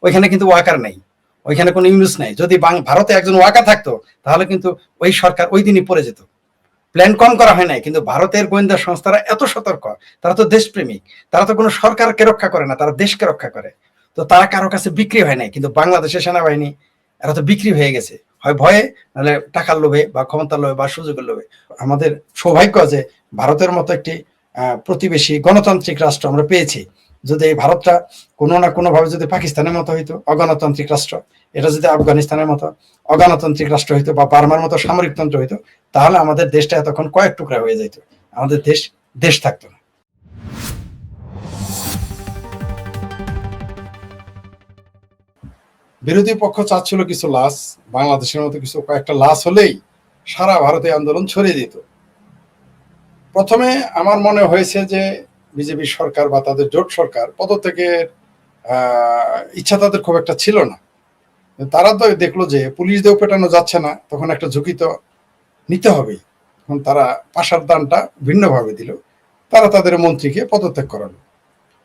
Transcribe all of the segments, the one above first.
ওইখানে কিন্তু ওয়াকার নেই, ওইখানে কোনো ইউনুস নেই। যদি ভারতে একজন ওয়াকার থাকতো তাহলে কিন্তু ওই সরকার ওই দিনই পড়ে যেত। প্ল্যান কম করা হয় নাই, কিন্তু ভারতের গোয়েন্দা সংস্থারা এত সতর্ক, তারা তো দেশপ্রেমিক, তারা তো কোনো সরকারকে রক্ষা করে না, তারা দেশকে রক্ষা করে। তো তারা কারো কাছে বিক্রি হয় নাই, কিন্তু বাংলাদেশের সেনাবাহিনী এরা তো বিক্রি হয়ে গেছে, হয় ভয়ে, নাহলে টাকার লোভে বা ক্ষমতার লোভে বা সুযোগের লোভে। আমাদের সৌভাগ্য যে ভারতের মতো একটি প্রতিবেশী গণতান্ত্রিক রাষ্ট্র আমরা পেয়েছি। যদি এই ভারতটা কোনো না কোনো ভাবে যদি পাকিস্তানের মতো হইতো অগণতান্ত্রিক রাষ্ট্র, এটা যদি আফগানিস্তানের মতো অগণতান্ত্রিক রাষ্ট্র হইতো বা বার্মার মতো সামরিকতন্ত্র হইতো, তাহলে আমাদের দেশটা এতক্ষণ কয়েক টুকরা হয়ে যেত, আমাদের দেশ থাকতো না। বিরোধী পক্ষ চাচ্ছিল কিছু লাশ, বাংলাদেশের মতো কিছু কয়েকটা লাশ হলেই সারা ভারতে আন্দোলন ছড়িয়ে দিত। প্রথমে আমার মনে হয়েছে যে বিজেপি সরকার বা তাদের জোট সরকার পদত্যাগের ইচ্ছা তাদের খুব একটা ছিল না। তারা তো দেখলো যে পুলিশ দিয়েও পেটানো যাচ্ছে না, তখন একটা ঝুঁকি তো নিতে হবে। তখন তারা পাশার দানটা ভিন্নভাবে দিল, তারা তাদের মন্ত্রীকে পদত্যাগ করালো।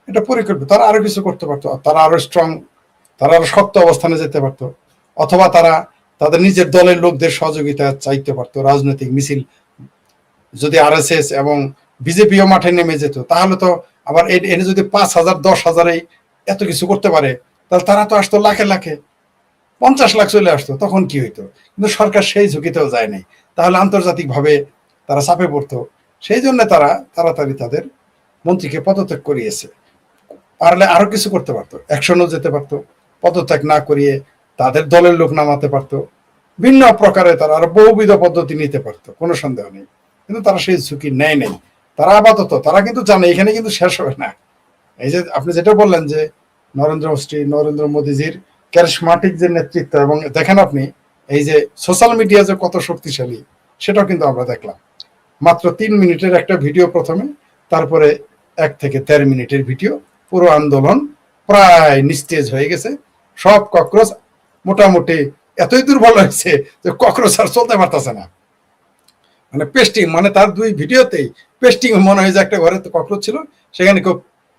এটা পরিকল্পিত। তারা আরো কিছু করতে পারতো, তারা আরো স্ট্রং, তারা আরো শক্ত অবস্থানে যেতে পারতো, অথবা তারা তাদের নিজের দলের লোকদের সহযোগিতা চাইতে পারতো। রাজনৈতিক মিছিল যদি আরএসএস এবং বিজেপিও মাঠে নেমে যেত, তাহলে তো আবার এনে যদি 5,000 10,000 এত কিছু করতে পারে, তাহলে তারা তো আসতো লাখে লাখে, 50 লাখ চলে আসতো, তখন কি হইতো? কিন্তু সরকার সেই ঝুঁকিতেও যায় নাই, তাহলে আন্তর্জাতিকভাবে তারা চাপে পড়তো। সেই জন্য তারা তাড়াতাড়ি তাদের মন্ত্রীকে পদত্যাগ করিয়েছে। পারলে আরো কিছু করতে পারতো, অ্যাকশনও যেতে পারতো, পদত্যাগ না করিয়ে তাদের দলের লোক নামাতে পারতো, ভিন্ন প্রকারে তারা আরো বহুবিধ পদ্ধতি নিতে পারতো, কোনো সন্দেহ নেই। কিন্তু তারা সেই ঝুঁকি নেয় নাই। তারা আপাতত তারা কিন্তু জানে এখানে কিন্তু শেষ হবে না। এই যে আপনি যেটা বললেন যে নরেন্দ্র মোদীজির ক্যারিশমাটিক যে নেতৃত্ব, এবং দেখেন আপনি এই যে সোশ্যাল মিডিয়া যে কত শক্তিশালী, সেটাও কিন্তু আমরা দেখলাম। মাত্র 3 মিনিটের একটা ভিডিও প্রথমে, তারপরে 1 থেকে 13 মিনিটের ভিডিও, পুরো আন্দোলন প্রায় নিস্তেজ হয়ে গেছে। সব ককরোচ মোটামুটি এতই দুর্বল হয়েছে যে ককরোচ আর চলতে পারতেছে না। মানে পেস্টিং, মানে তার 2 ভিডিওতেই পেস্টিং, মনে হয় যে একটা ঘরে তো ককরোচ ছিল, সেখানে কেউ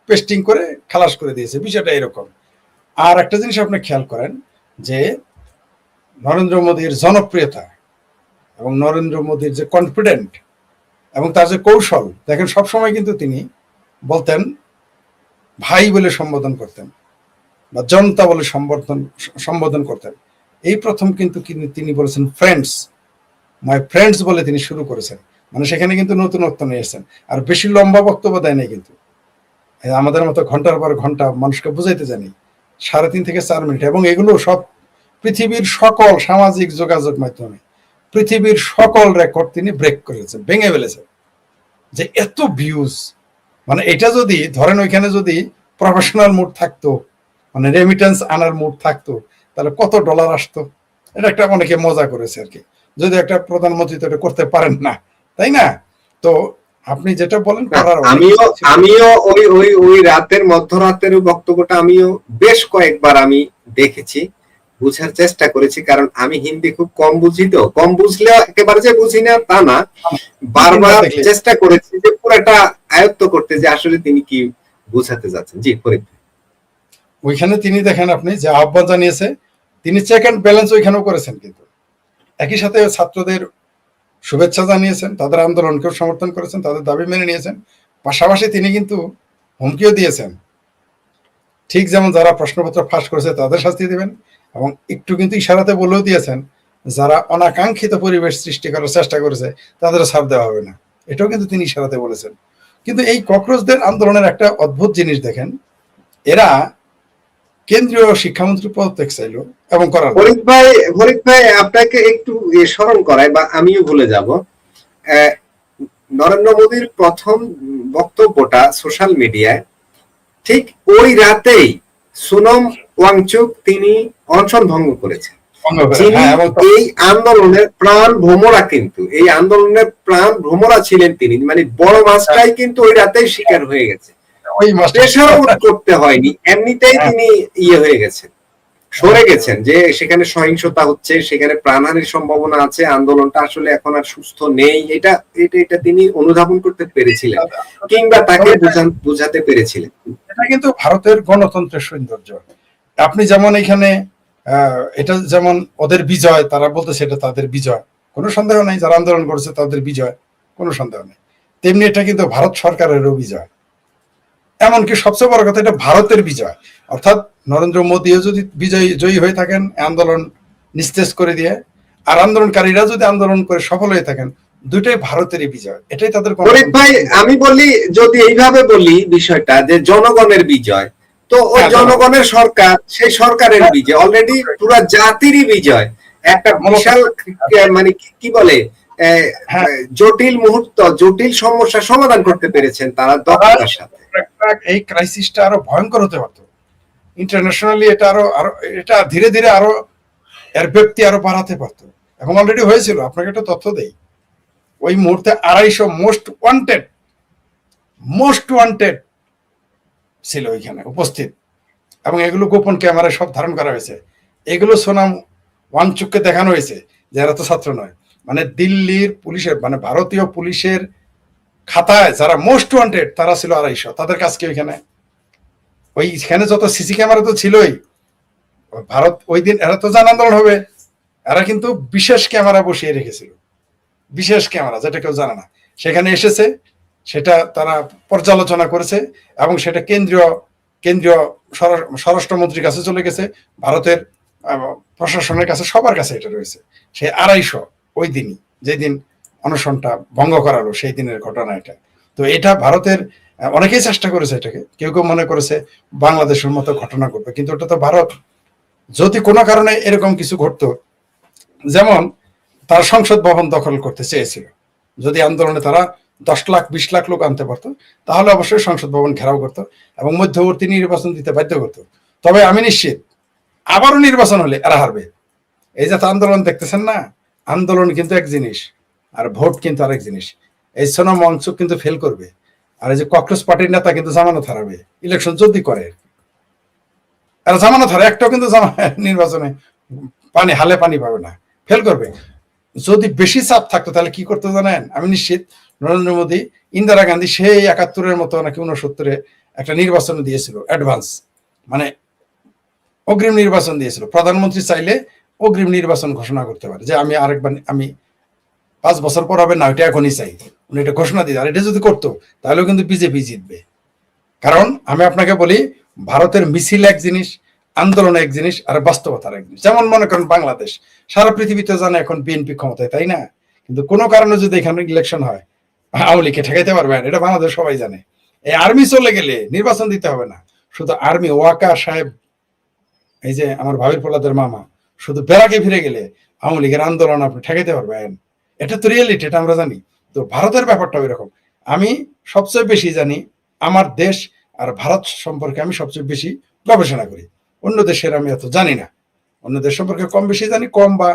পেস্টিং করে খালাস করে দিয়েছে, বিষয়টা এরকম। আর একটা জিনিস আপনি খেয়াল করেন যে নরেন্দ্র মোদীর জনপ্রিয়তা এবং নরেন্দ্র মোদীর যে কনফিডেন্ট এবং তার যে কৌশল, দেখেন সবসময় কিন্তু তিনি বলতেন ভাই বলে সম্বোধন করতেন বা জনতা বলে সম্বোধন করতেন। এই প্রথম কিন্তু তিনি বলেছেন ফ্রেন্ডস, মাই ফ্রেন্ডস বলে তিনি শুরু করেছেন। মানে সেখানে কিন্তু নতুনত্ব নিয়ে এসেছেন। আর বেশি লম্বা বক্তব্য দেয় নাই কিন্তু, আমাদের মতো ঘন্টার পর ঘন্টা মানুষকে বুঝাইতে জানি, 3.5 থেকে 4 মিনিট। এবং এগুলো সব পৃথিবীর সকল সামাজিক যোগাযোগ মাধ্যমে, পৃথিবীর সকল রেকর্ড তিনি ব্রেক করেছেন, ভেঙে ফেলেছেন। যে এত ভিউজ, মানে এটা যদি ধরেন ওইখানে যদি প্রফেশনাল মুড থাকতো, মানে রেমিটেন্স আনার মুড থাকতো, তাহলে কত ডলার আসতো। এটা একটা অনেকে মজা করেছে আর কি, যদি একটা প্রধানমন্ত্রী তো এটা করতে পারেন না, তাই না? তো আপনি যেটা বলেন, আমিও ওই রাতের মধ্যরাতের বক্তব্যটা আমিও বেশ কয়েকবার আমি দেখেছি, বুঝার চেষ্টা করেছি, কারণ আমি হিন্দি খুব কম বুঝি, তো কম বুঝলেও একেবারে যে বুঝি না তা না, বারবার চেষ্টা করেছি যে পুরোটা আয়ত্ত করতে, যে আসলে তিনি কি বুঝাতে যাচ্ছেন। জি, ফরিদ। ওইখানে তিনি দেখেন আপনি যে আহ্বান জানিয়েছে, তিনি চেক এন্ড ব্যালেন্স ওইখানেও করেছেন, কিন্তু একই সাথে ছাত্রদের শুভেচ্ছা জানিয়েছেন, তাদের আন্দোলনকেও সমর্থন করেছেন, তাদের দাবি মেনে নিয়েছেন। পাশাপাশি তিনি কিন্তু হুমকিও দিয়েছেন, ঠিক যেমন যারা প্রশ্নপত্র ফাঁস করেছে তাদের শাস্তি দেবেন, এবং একটু কিন্তু ইশারাতে বলেও দিয়েছেন যারা অনাকাঙ্ক্ষিত পরিবেশ সৃষ্টি করার চেষ্টা করেছে তাদেরও ছাড় দেওয়া হবে না, এটাও কিন্তু তিনি ইশারাতে বলেছেন। কিন্তু এই ককরোচদের আন্দোলনের একটা অদ্ভুত জিনিস দেখেন, এরা কেন্দ্রীয় শিক্ষামন্ত্রী পদত্যাগ চাইল এবং করার। ফরিদ ভাই আপনাকে একটু স্মরণ করায়, বা আমিও ভুলে যাব, নরেন্দ্র মোদীর প্রথম বক্তব্যটা সোশ্যাল মিডিয়ায় ঠিক ওই রাতেই সোনম ওয়াংচুক তিনি অনশন ভঙ্গ করেছেন। এই আন্দোলনের প্রাণ ভ্রমরা, কিন্তু এই আন্দোলনের প্রাণ ভ্রমরা ছিলেন তিনি, মানে বড় মাছটাই কিন্তু ওই রাতেই শিকার হয়ে গেছে, প্রেশার করতে হয়নি, এমনিতেই তিনি হয়ে গেছেন, সরে গেছেন, যে সেখানে সহিংসতা হচ্ছে, সেখানে প্রাণহানির সম্ভাবনা আছে, আন্দোলনটা আসলে এখন আর সুস্থ নেই, এটা তিনি অনুধাবন করতে পেরেছিলেন, কিংবা তাকে বুঝাতে পেরেছিলেন। এটা কিন্তু ভারতের গণতন্ত্রের সৌন্দর্য। আপনি যেমন এখানে এটা যেমন ওদের বিজয়, তারা বলতেছে এটা তাদের বিজয়, কোনো সন্দেহ নেই, যারা আন্দোলন করেছে তাদের বিজয়, কোনো সন্দেহ নেই। তেমনি এটা কিন্তু ভারত সরকারেরও বিজয়, এমনকি সবচেয়ে বড় কথা এটা ভারতের বিজয়। অর্থাৎ নরেন্দ্র মোদীও যদি জয়ী হয়ে থাকেন আন্দোলন নিস্তেজ করে দিয়ে, আর আন্দোলনকারীরা যদি আন্দোলন করে সফল হয়ে থাকেন, দুইটাই ভারতেরই বিজয়। এটাই তাদের। ভাই আমি বলি, যদি এইভাবে বলি বিষয়টা যে জনগণের বিজয়, তো ওই জনগণের সরকার, সেই সরকারের বিজয় অলরেডি পুরো জাতিরই বিজয়। একটা বিশাল মানে কি বলে জটিল মুহূর্ত, জটিল সমস্যা সমাধান করতে পেরেছেন তারা দক্ষতার সাথে। এই ক্রাইসিসটা আরো ভয়ঙ্কর হতে পারত ইন্টারন্যাশনালি, এটা আরো এটা ধীরে ধীরে আরো এর ব্যাপ্তি আরো বাড়াতে পারতো, এবং অলরেডি হয়েছিল। আপনাকে একটা তথ্য দেই, ওই মুহূর্তে 250 মোস্ট ওয়ান্টেড ছিল ওইখানে উপস্থিত, এবং এগুলো গোপন ক্যামেরায় সব ধারণ করা হয়েছে। এগুলো সোনাম ওয়াংচুককে দেখানো হয়েছে যে এরা তো ছাত্র নয়। মানে দিল্লির পুলিশের, মানে ভারতীয় পুলিশের খাতায় যারা মোস্ট ওয়ান্টেড তারা ছিল 250। তাদের কাজকে ওইখানে যত সিসি ক্যামেরা তো ছিলই। ভারত ওই দিন, এরা তো জান আন্দোলন হবে, এরা কিন্তু বিশেষ ক্যামেরা বসিয়ে রেখেছিল, বিশেষ ক্যামেরা, যেটা কেউ জানে না। সেখানে এসেছে, সেটা তারা পর্যালোচনা করেছে, এবং সেটা কেন্দ্রীয় স্বরাষ্ট্রমন্ত্রীর কাছে চলে গেছে, ভারতের প্রশাসনের কাছে, সবার কাছে এটা রয়েছে। সে 250 ওই দিনই, যেদিন অনশনটা ভঙ্গ করালো, সেই দিনের ঘটনা এটা। তো এটা ভারতের অনেকেই চেষ্টা করেছে এটাকে, কেউ কেউ মনে করেছে বাংলাদেশের মতো ঘটনা ঘটবে, কিন্তু ওটা তো ভারত। যদি কোনো কারণে এরকম কিছু ঘটতো, যেমন তারা সংসদ ভবন দখল করতে চেয়েছিল, যদি আন্দোলনে তারা 10 লাখ 20 লাখ লোক আনতে পারতো, তাহলে অবশ্যই সংসদ ভবন ঘেরাও করতো এবং মধ্যবর্তী নির্বাচন দিতে বাধ্য করতো। তবে আমি নিশ্চিত আবারও নির্বাচন হলে এরা হারবে। এই যে আন্দোলন দেখতেছেন না, আন্দোলন কিন্তু এক জিনিস, আর ভোট কিন্তু আরেক জিনিস। এই সোনাম ওয়াংচুক কিন্তু ফেল করবে, আর এই যে কংগ্রেস পার্টির নেতা কিন্তু জামানত হারাবে ইলেকশন যদি করে। আর জামানত হারে, একটাও কিন্তু নির্বাচনে হালে পানি পাবে না, ফেল করবে। যদি বেশি চাপ থাকতো তাহলে কি করতে জানেন? আমি নিশ্চিত নরেন্দ্র মোদী, ইন্দিরা গান্ধী সেই 71-এর মতো নাকি 69-এ একটা নির্বাচন দিয়েছিল, অ্যাডভান্স, মানে অগ্রিম নির্বাচন দিয়েছিল। প্রধানমন্ত্রী চাইলে অগ্রিম নির্বাচন ঘোষণা করতে পারে যে আমি আরেকবার, আমি 5 বছর পর হবে না, ওইটা এখনই চাই, উনি এটা ঘোষণা দিতে। আর এটা যদি করতো তাহলেও কিন্তু বিজেপি জিতবে। কারণ আমি আপনাকে বলি, ভারতের মিছিল এক জিনিস, আন্দোলন এক জিনিস, আর বাস্তবতার এক জিনিস। যেমন মনে করেন বাংলাদেশ, সারা পৃথিবীতে জানে এখন বিএনপি ক্ষমতায়, তাই না? কিন্তু কোনো কারণে যদি এখানে ইলেকশন হয়, আওয়ামী লীগকে ঠেকাইতে পারবে না, এটা বাংলাদেশ সবাই জানে। এই আর্মি চলে গেলে নির্বাচন দিতে হবে না, শুধু আর্মি, ওয়াকার সাহেব, এই যে আমার ভাবির পোলাদের মামা, শুধু বেড়াকে ফিরে গেলে আওয়ামী লীগের আন্দোলন আপনি ঠেকাইতে পারবেন। এটা তো রিয়েলিটি, এটা আমরা জানি। তো ভারতের ব্যাপারটা এরকম। আমি সবচেয়ে বেশি জানি আমার দেশ আর ভারত সম্পর্কে, আমি সবচেয়ে বেশি গবেষণা করি। অন্য দেশের আমি এত জানি না, অন্য দেশ সম্পর্কে কম বেশি জানি, কম বা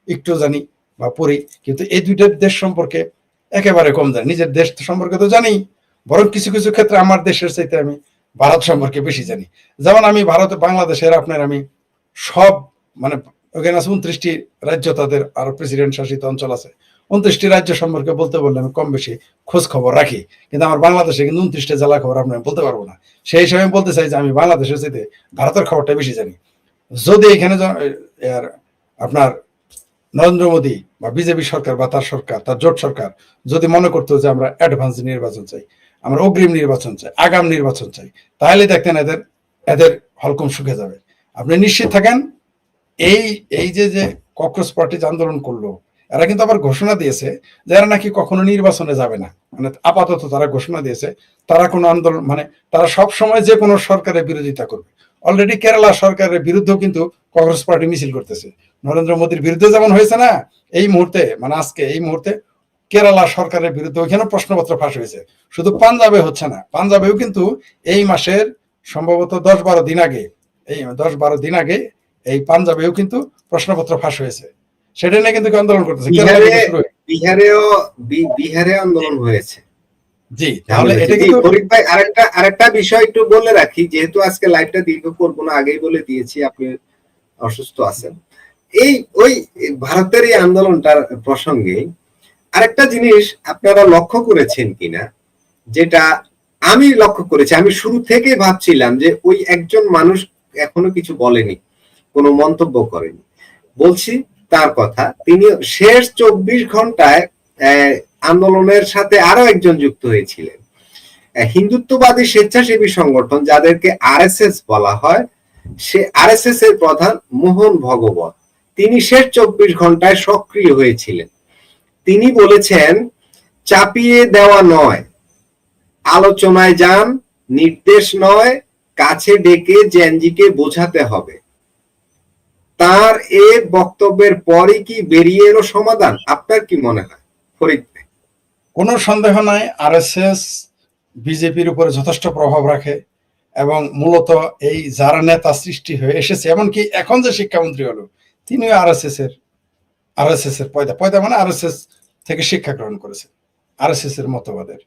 একটু জানি বা পড়ি, কিন্তু এই দুইটা দেশ সম্পর্কে একেবারে কম জানি। নিজের দেশ সম্পর্কে তো জানি, বরং কিছু কিছু ক্ষেত্রে আমার দেশের চাইতে আমি ভারত সম্পর্কে বেশি জানি। যেমন আমি ভারত, বাংলাদেশের আপনার আমি সব, মানে ওখানে আছে 29টি রাজ্য, তাদের আরো প্রেসিডেন্ট শাসিত অঞ্চল আছে। 29টি রাজ্য সম্পর্কে বলতে বললে আমি কম বেশি খোঁজ খবর রাখি, কিন্তু আমার বাংলাদেশে কিন্তু 29টা জেলা খবর আপনার বলতে পারবো না। সেই হিসাবে আমি বলতে চাই যে আমি বাংলাদেশের চাইতে ভারতের খবরটা বেশি জানি। যদি এখানে আপনার নরেন্দ্র মোদী বা বিজেপি সরকার বা তার সরকার, তার জোট সরকার যদি মনে করতো যে আমরা অ্যাডভান্স নির্বাচন চাই, আমরা অগ্রিম নির্বাচন চাই, আগাম নির্বাচন চাই, তাহলে দেখতেন এদের হলকম শুকে যাবে। আপনি নিশ্চিত থাকেন, এই যে কংগ্রেস পার্টি আন্দোলন করলো, এরা কিন্তু আবার ঘোষণা দিয়েছে যে এরা নাকি কখনো নির্বাচনে যাবে না। মানে আপাতত তারা ঘোষণা দিয়েছে তারা কোনো আন্দোলন, মানে তারা সব সময় যে কোনো সরকারের বিরোধিতা করবে। অলরেডি কেরালা সরকারের বিরুদ্ধেও কিন্তু কংগ্রেস পার্টি মিছিল করতেছে, নরেন্দ্র মোদীর বিরুদ্ধে যেমন হয়েছে না এই মুহূর্তে, মানে আজকে এই মুহূর্তে কেরালা সরকারের বিরুদ্ধে ওইখানেও প্রশ্নপত্র ফাঁস হয়েছে। শুধু পাঞ্জাবে হচ্ছে না, পাঞ্জাবেও কিন্তু এই মাসের সম্ভবত 10-12 দিন আগে, এই 10-12 দিন আগে এই পাঞ্জাবেও কিন্তু প্রশ্নপত্র ফাঁস হয়েছে। সেটা নিয়ে কিন্তু আন্দোলন করতেছে। বিহারে আন্দোলন হয়েছে। জি, তাহলে এটা কিন্তু ফরিদ ভাই, আরেকটা বিষয় একটু বলে রাখি, যেহেতু আজকে লাইভটা দীর্ঘ করবো না, আগেই বলে দিয়েছি আপনি অসুস্থ আছেন। ওই ভারতের এই আন্দোলনটার প্রসঙ্গে আরেকটা জিনিস আপনারা লক্ষ্য করেছেন কিনা, যেটা আমি লক্ষ্য করেছি, আমি শুরু থেকে ভাবছিলাম যে ওই একজন মানুষ, এখনো কিছু বলেনি, কোনো মন্তব্য করেনি। বলছি তার কথা, তিনি শেষ 24 ঘন্টায় আন্দোলনের সাথে আরো একজন যুক্ত হয়েছিলেন, হিন্দুত্ববাদী স্বেচ্ছাসেবী সংগঠন যাদেরকে আরএসএস বলা হয়, সে আরএসএস এর প্রধান মোহন ভগবত। তিনি শেষ 24 ঘন্টায় সক্রিয় হয়েছিলেন। তিনি বলেছেন, চাপিয়ে দেওয়া নয়, আলোচনায় যান, নির্দেশ নয়, কাছে ডেকে জেনজিকে বোঝাতে হবে। তার এ বক্তব্যের পরই কি বেরিয়ে এলো সমাধান? আপনার কি মনে হয় ফরিদ ভাই? কোনো সন্দেহ নাই, আরএসএস বিজেপির উপরে যথেষ্ট প্রভাব রাখে এবং মূলত এই যারা নেতা সৃষ্টি হয়ে এসেছে, এমনকি এখন যে শিক্ষামন্ত্রী হলো তিনিও আরএসএস এর পয়দা মানে আরএসএস থেকে শিক্ষা গ্রহণ করেছেন, আরএসএস এর মতবাদের।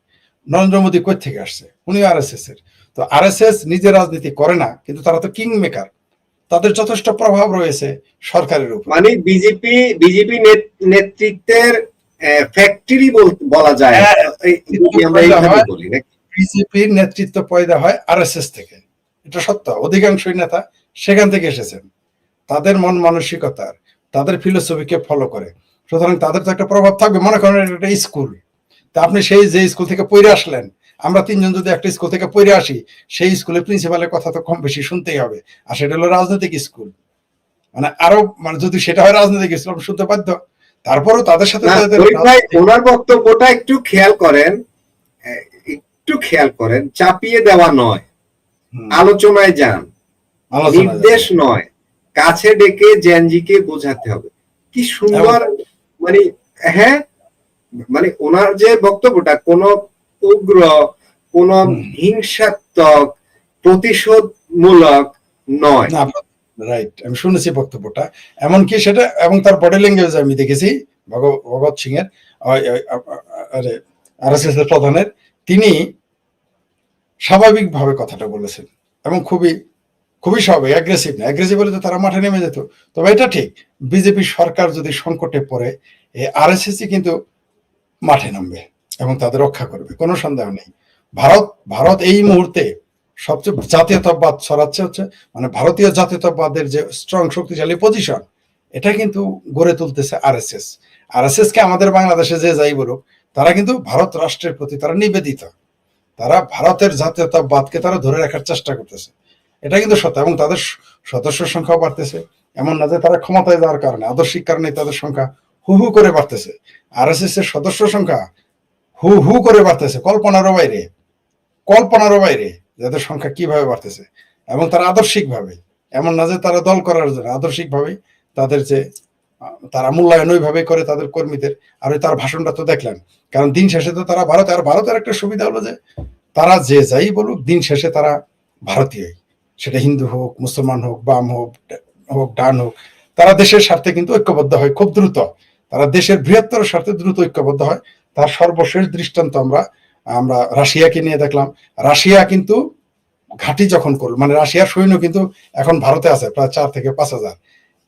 নরেন্দ্র মোদী কই থেকে আসছে? উনিও আরএসএস এর। তো আরএসএস নিজে রাজনীতি করে না, কিন্তু তারা তো কিং মেকার, তাদের যথেষ্ট প্রভাব রয়েছে সরকারের উপর। মানে বিজেপি নেতৃত্বের ফ্যাক্টরি বলা যায়, আমরা এইভাবে বলি নাকি? বিজেপির নেতৃত্ব পয়দা হয় আরএসএস থেকে, এটা সত্য। অধিকাংশই নেতা সেখান থেকে এসেছেন, তাদের মন মানসিকতার, তাদের ফিলোসফিকে ফলো করে। সুতরাং তাদের তো একটা প্রভাব থাকবে। মনে করেন একটা স্কুল, তা আপনি সেই যে স্কুল থেকে পড়ে আসলেন, আমরা তিনজন যদি একটা স্কুল থেকে পড়ে আসি, সেই স্কুলের প্রিন্সিপালের কথা তো কম বেশি শুনতেই হবে। আর সেটা হলো রাজনৈতিক স্কুল, মানে আরো মানে যদি সেটা হয় রাজনৈতিক স্কুল, শুনতে বাধ্য। তারপরেও তাদের সাথে ওনার বক্তব্যটা একটু খেয়াল করেন, চাপিয়ে দেওয়া নয়, আলোচনায় যান, নির্দেশ নয়, কাছে ডেকে জেনজিকে বোঝাতে হবে। কি সুন্দর, মানে হ্যাঁ, মানে ওনার যে বক্তব্যটা কোন উগ্র, কোন হিংসাত্মক, প্রতিশোধমূলক নয়। রাইট, আমি শুনেছি বক্তব্যটা, এমনকি সেটা এবং তার বডি ল্যাঙ্গুয়েজ আমি দেখেছি ভগৎ সিং এর, আরএসএস এর প্রধানের, তিনি স্বাভাবিকভাবে কথাটা বলেছেন এবং খুবই স্বাভাবিক, অ্যাগ্রেসিভ না। অ্যাগ্রেসিভ হলে তো তারা মাঠে নেমে যেত। তবে এটা ঠিক, বিজেপি সরকার যদি সংকটে পড়ে, আরএসএসই কিন্তু মাঠে নামবে এবং তাদের রক্ষা করবে, কোনো সন্দেহ নেই। ভারত এই মুহূর্তে সবচেয়ে জাতীয়তাবাদ ছড়াচ্ছে হচ্ছে, মানে ভারতীয় জাতীয়তাবাদের যে স্ট্রং শক্তিশালী পজিশন, এটা কিন্তু গড়ে তুলতেছে আরএসএস কে আমাদের বাংলাদেশে যে যাই বলুক, তারা কিন্তু ভারত রাষ্ট্রের প্রতি তারা নিবেদিত, তারা ভারতের জাতীয়তাবাদকে তারা ধরে রাখার চেষ্টা করতেছে, এটা কিন্তু সত্য। এবং তাদের সদস্য সংখ্যা বাড়তেছে, এমন না যে তারা ক্ষমতায় যাওয়ার কারণে, আদর্শিক কারণে তাদের সংখ্যা হু হু করে বাড়তেছে। আরএসএস এর সদস্য সংখ্যা হু হু করে বাড়তেছে, কল্পনারও বাইরে যাদের সংখ্যা কিভাবে বাড়তেছে। এবং তারা আদর্শিক ভাবে, এমন না যে তারা দল করার জন্য, আদর্শিক ভাবে তাদের যে তারা মূল্যায়ন ওইভাবে করে তাদের কর্মীদের। আর তার ভাষণটা তো দেখলেন, কারণ দিন শেষে তো তারা ভারত, আর ভারতের একটা সুবিধা হলো যে তারা যে যাই বলুক, দিন শেষে তারা ভারতীয়, সেটা হিন্দু হোক, মুসলমান হোক, বাম হোক, ডান হোক, তারা দেশের স্বার্থে কিন্তু ঐক্যবদ্ধ হয় খুব দ্রুত। তারা দেশের বৃহত্তর স্বার্থে দ্রুত ঐক্যবদ্ধ হয়। তার সর্বশেষ দৃষ্টান্ত আমরা রাশিয়াকে নিয়ে দেখলাম। রাশিয়া কিন্তু ঘাঁটি যখন করল, মানে রাশিয়ার সৈন্য কিন্তু এখন ভারতে আছে প্রায় 4 থেকে 5,000।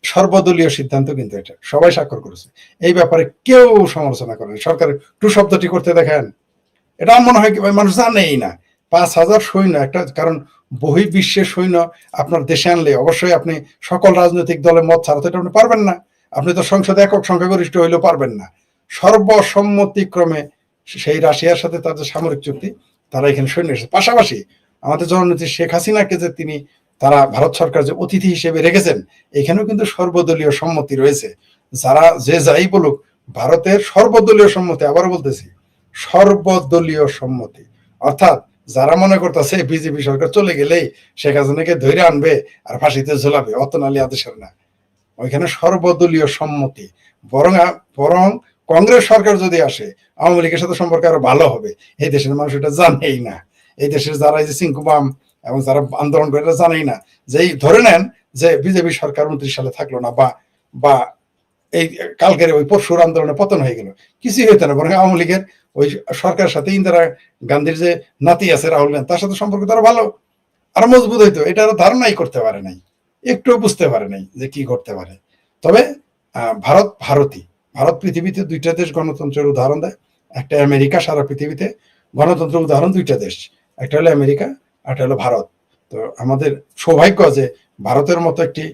সর্বদলীয় সিদ্ধান্ত কিন্তু এটা, সবাই স্বাক্ষর করেছে। এই ব্যাপারে কেউ সমালোচনা করেন। সরকারের টু শব্দটি করতে দেখেন, এটা মনে হয় কি মানুষ জানেই না। 5,000 সৈন্য একটা, কারণ বহির্বিশ্বের সৈন্য আপনার দেশে আনলে অবশ্যই আপনি সকল রাজনৈতিক দলের মত ছাড়া তো এটা আপনি পারবেন না। আপনি তো সংসদে একক সংখ্যাগরিষ্ঠ হইলেও পারবেন না। সর্বসম্মতিক্রমে সেই রাশিয়ার সাথে তাদের সামরিক চুক্তি, তারা এখানে সৈন্য এসেছে। পাশাপাশি আমাদের জননেত্রী শেখ হাসিনাকে যে তারা ভারত সরকার যে অতিথি হিসেবে রেখেছেন, এখানেও কিন্তু সর্বদলীয় সম্মতি রয়েছে। যারা যে যাই বলুক, ভারতের সর্বদলীয় সম্মতি, আবার বলতেছি সর্বদলীয় সম্মতি। অর্থাৎ যারা মনে করতেছে বিজেপি সরকার চলে গেলেই শেখ হাসিনাকে ধরে আনবে আর ফাঁসিতে ঝোলাবে, অতনালি আদেশের না, ওইখানে সর্বদলীয় সম্মতি। বরং কংগ্রেস সরকার যদি আসে, আওয়ামী লীগের সাথে সম্পর্ক আরো ভালো হবে। এই দেশের মানুষ এটা জানেই না। এই দেশের যারা এই যে সিংকুবাম এবং যারা আন্দোলন করে, এটা জানেই না যে ধরে নেন যে বিজেপি সরকার 29 সালে থাকলো না, বা এই কালকের ওই পরশুর আন্দোলনে পতন হয়ে গেল, কিছুই হইতো না। বরং আওয়ামী লীগের ওই সরকারের সাথে ইন্দিরা গান্ধীর যে নাতি আছে রাহুল গান্ধী, তার সাথে সম্পর্ক তারা ভালো, আরো মজবুত হইতো। এটা আরো ধারণাই করতে পারে নাই, একটু বুঝতে পারে নাই যে কি করতে পারে। তবে ভারত পৃথিবীতে 2টা দেশ গণতন্ত্রের উদাহরণ দেয়। একটা আমেরিকা, সারা পৃথিবীতে গণতন্ত্রের উদাহরণ 2টা দেশ, একটা হলো আমেরিকা, একটা হলো ভারত। তো আমাদের সৌভাগ্য যে ভারতের মতো একটি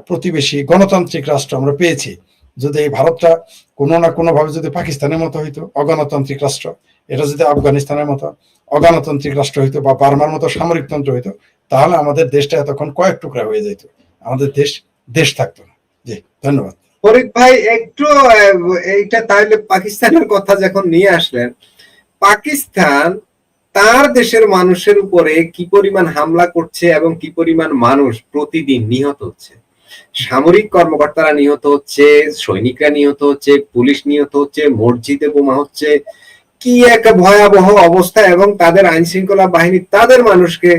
প্রতিবেশী গণতান্ত্রিক রাষ্ট্র আমরা পেয়েছি। যদি এই ভারতটা কোনো না কোনো ভাবে যদি পাকিস্তানের মতো হইতো অগণতান্ত্রিক রাষ্ট্র, এটা যদি আফগানিস্তানের মতো অগণতান্ত্রিক রাষ্ট্র হইতো বা বার্মার মতো সামরিকতন্ত্র হইতো, তাহলে আমাদের দেশটা এতক্ষণ কয়েক টুকরা হয়ে যেত, আমাদের দেশ থাকতো না। জি, ধন্যবাদ। ফরিদ ভাই, একটু এইটা তাহলে পাকিস্তানের কথা যখন নিয়ে আসলেন, পাকিস্তান তার দেশের মানুষের উপরে কি পরিমাণ হামলা করছে এবং কি পরিমাণ মানুষ প্রতিদিন নিহত হচ্ছে, সামরিক কর্মকর্তারা নিহত হচ্ছে, সৈনিকরা নিহত হচ্ছে, পুলিশ নিহত হচ্ছে, মসজিদে বোমা হচ্ছে, কি এক ভয়াবহ অবস্থা, এবং তাদের আইন শৃঙ্খলা বাহিনী তাদের মানুষকে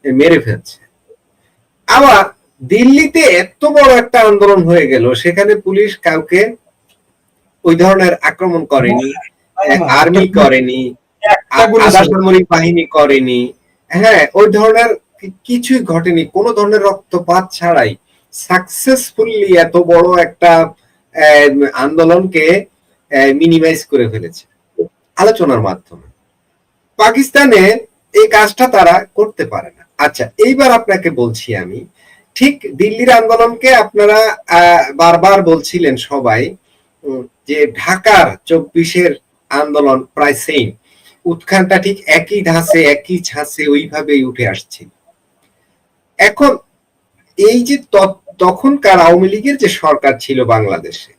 মেরে ফেলছে। আবার দিল্লিতে এত বড় একটা আন্দোলন হয়ে গেল, সেখানে পুলিশ কাউকে ওই ধরনের আক্রমণ করেনি, আর্মি করেনি, আধা সামরিক বাহিনী করেনি, হ্যাঁ ওই ধরনের কিছুই ঘটেনি, কোন ধরনের রক্তপাত ছাড়াই সাকসেসফুলি এত বড় একটা আন্দোলনকে মিনিমাইজ করে ফেলেছে আলোচনার মাধ্যমে। পাকিস্তানে এই কাজটা তারা করতে পারে না। আচ্ছা, এইবার আপনাকে বলছি আমি, ঠিক দিল্লির আন্দোলনকে আপনারা বারবার বলছিলেন সবাই যে ঢাকার 24-এর আন্দোলন প্রায় সেম, উৎখানটা ঠিক একই ধাঁচে একই ছাঁচে ওইভাবেই উঠে আসছে। এখন এই যে তখনকার আওয়ামী লীগের যে সরকার ছিল বাংলাদেশে,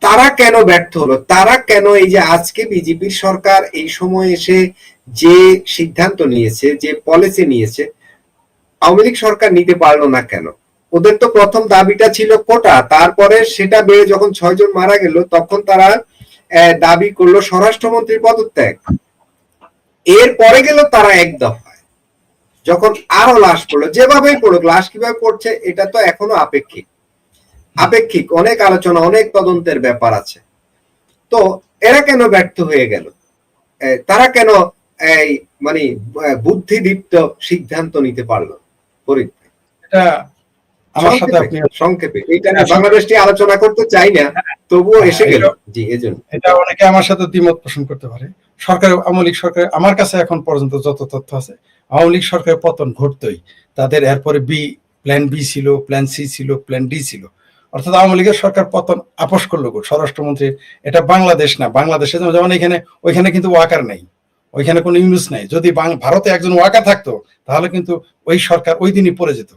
তারা কেন ব্যর্থ হলো? তারা কেন এই যে আজকে বিজেপির সরকার এই সময় এসে যে সিদ্ধান্ত নিয়েছে, যে পলিসি নিয়েছে, আওয়ামী লীগ সরকার নিতে পারলো না কেন? ওদের তো প্রথম দাবিটা ছিল কোটা, তারপরে সেটা বেড়ে যখন 6 জন মারা গেল তখন তারা দাবি করলো স্বরাষ্ট্রমন্ত্রীর পদত্যাগ। এরপরে গেল তারা এক দফায়, যখন আরো লাশ পড়লো, যেভাবেই পড়ুক, লাশ কিভাবে পড়ছে এটা তো এখনো আপেক্ষিক, অনেক আলোচনা, অনেক তদন্তের ব্যাপার আছে। তো এরা কেন ব্যর্থ হয়ে গেল? তারা কেন এই মানে বুদ্ধিদীপ্ত সিদ্ধান্ত নিতে পারলো? এটা আমার সাথে আপনি সংক্ষেপে, এটা বাংলাদেশটি আলোচনা করতে চাই না, তবুও এসে গেল। জি, এজন্য এটা অনেকে আমার সাথে দ্বিমত পোষণ করতে পারে। সরকার, আওয়ামী লীগ সরকার, আমার কাছে এখন পর্যন্ত যত তথ্য আছে, আওয়ামী লীগ সরকারের পতন ঘটতই তাদের এরপরে প্ল্যান বি ছিল, প্ল্যান সি ছিল, প্ল্যান ডি ছিল। অর্থাৎ আওয়ামী লীগের সরকার পতন আপোষ করলো স্বরাষ্ট্রমন্ত্রীর। এটা বাংলাদেশ না, বাংলাদেশে যেমন ওইখানে কিন্তু ওয়াকার নেই, ওইখানে কোনো ইউনুস নাই। যদি ভারতে একজন ওয়াকার থাকতো তাহলে কিন্তু ওই সরকার ওই দিনই পড়ে যেত।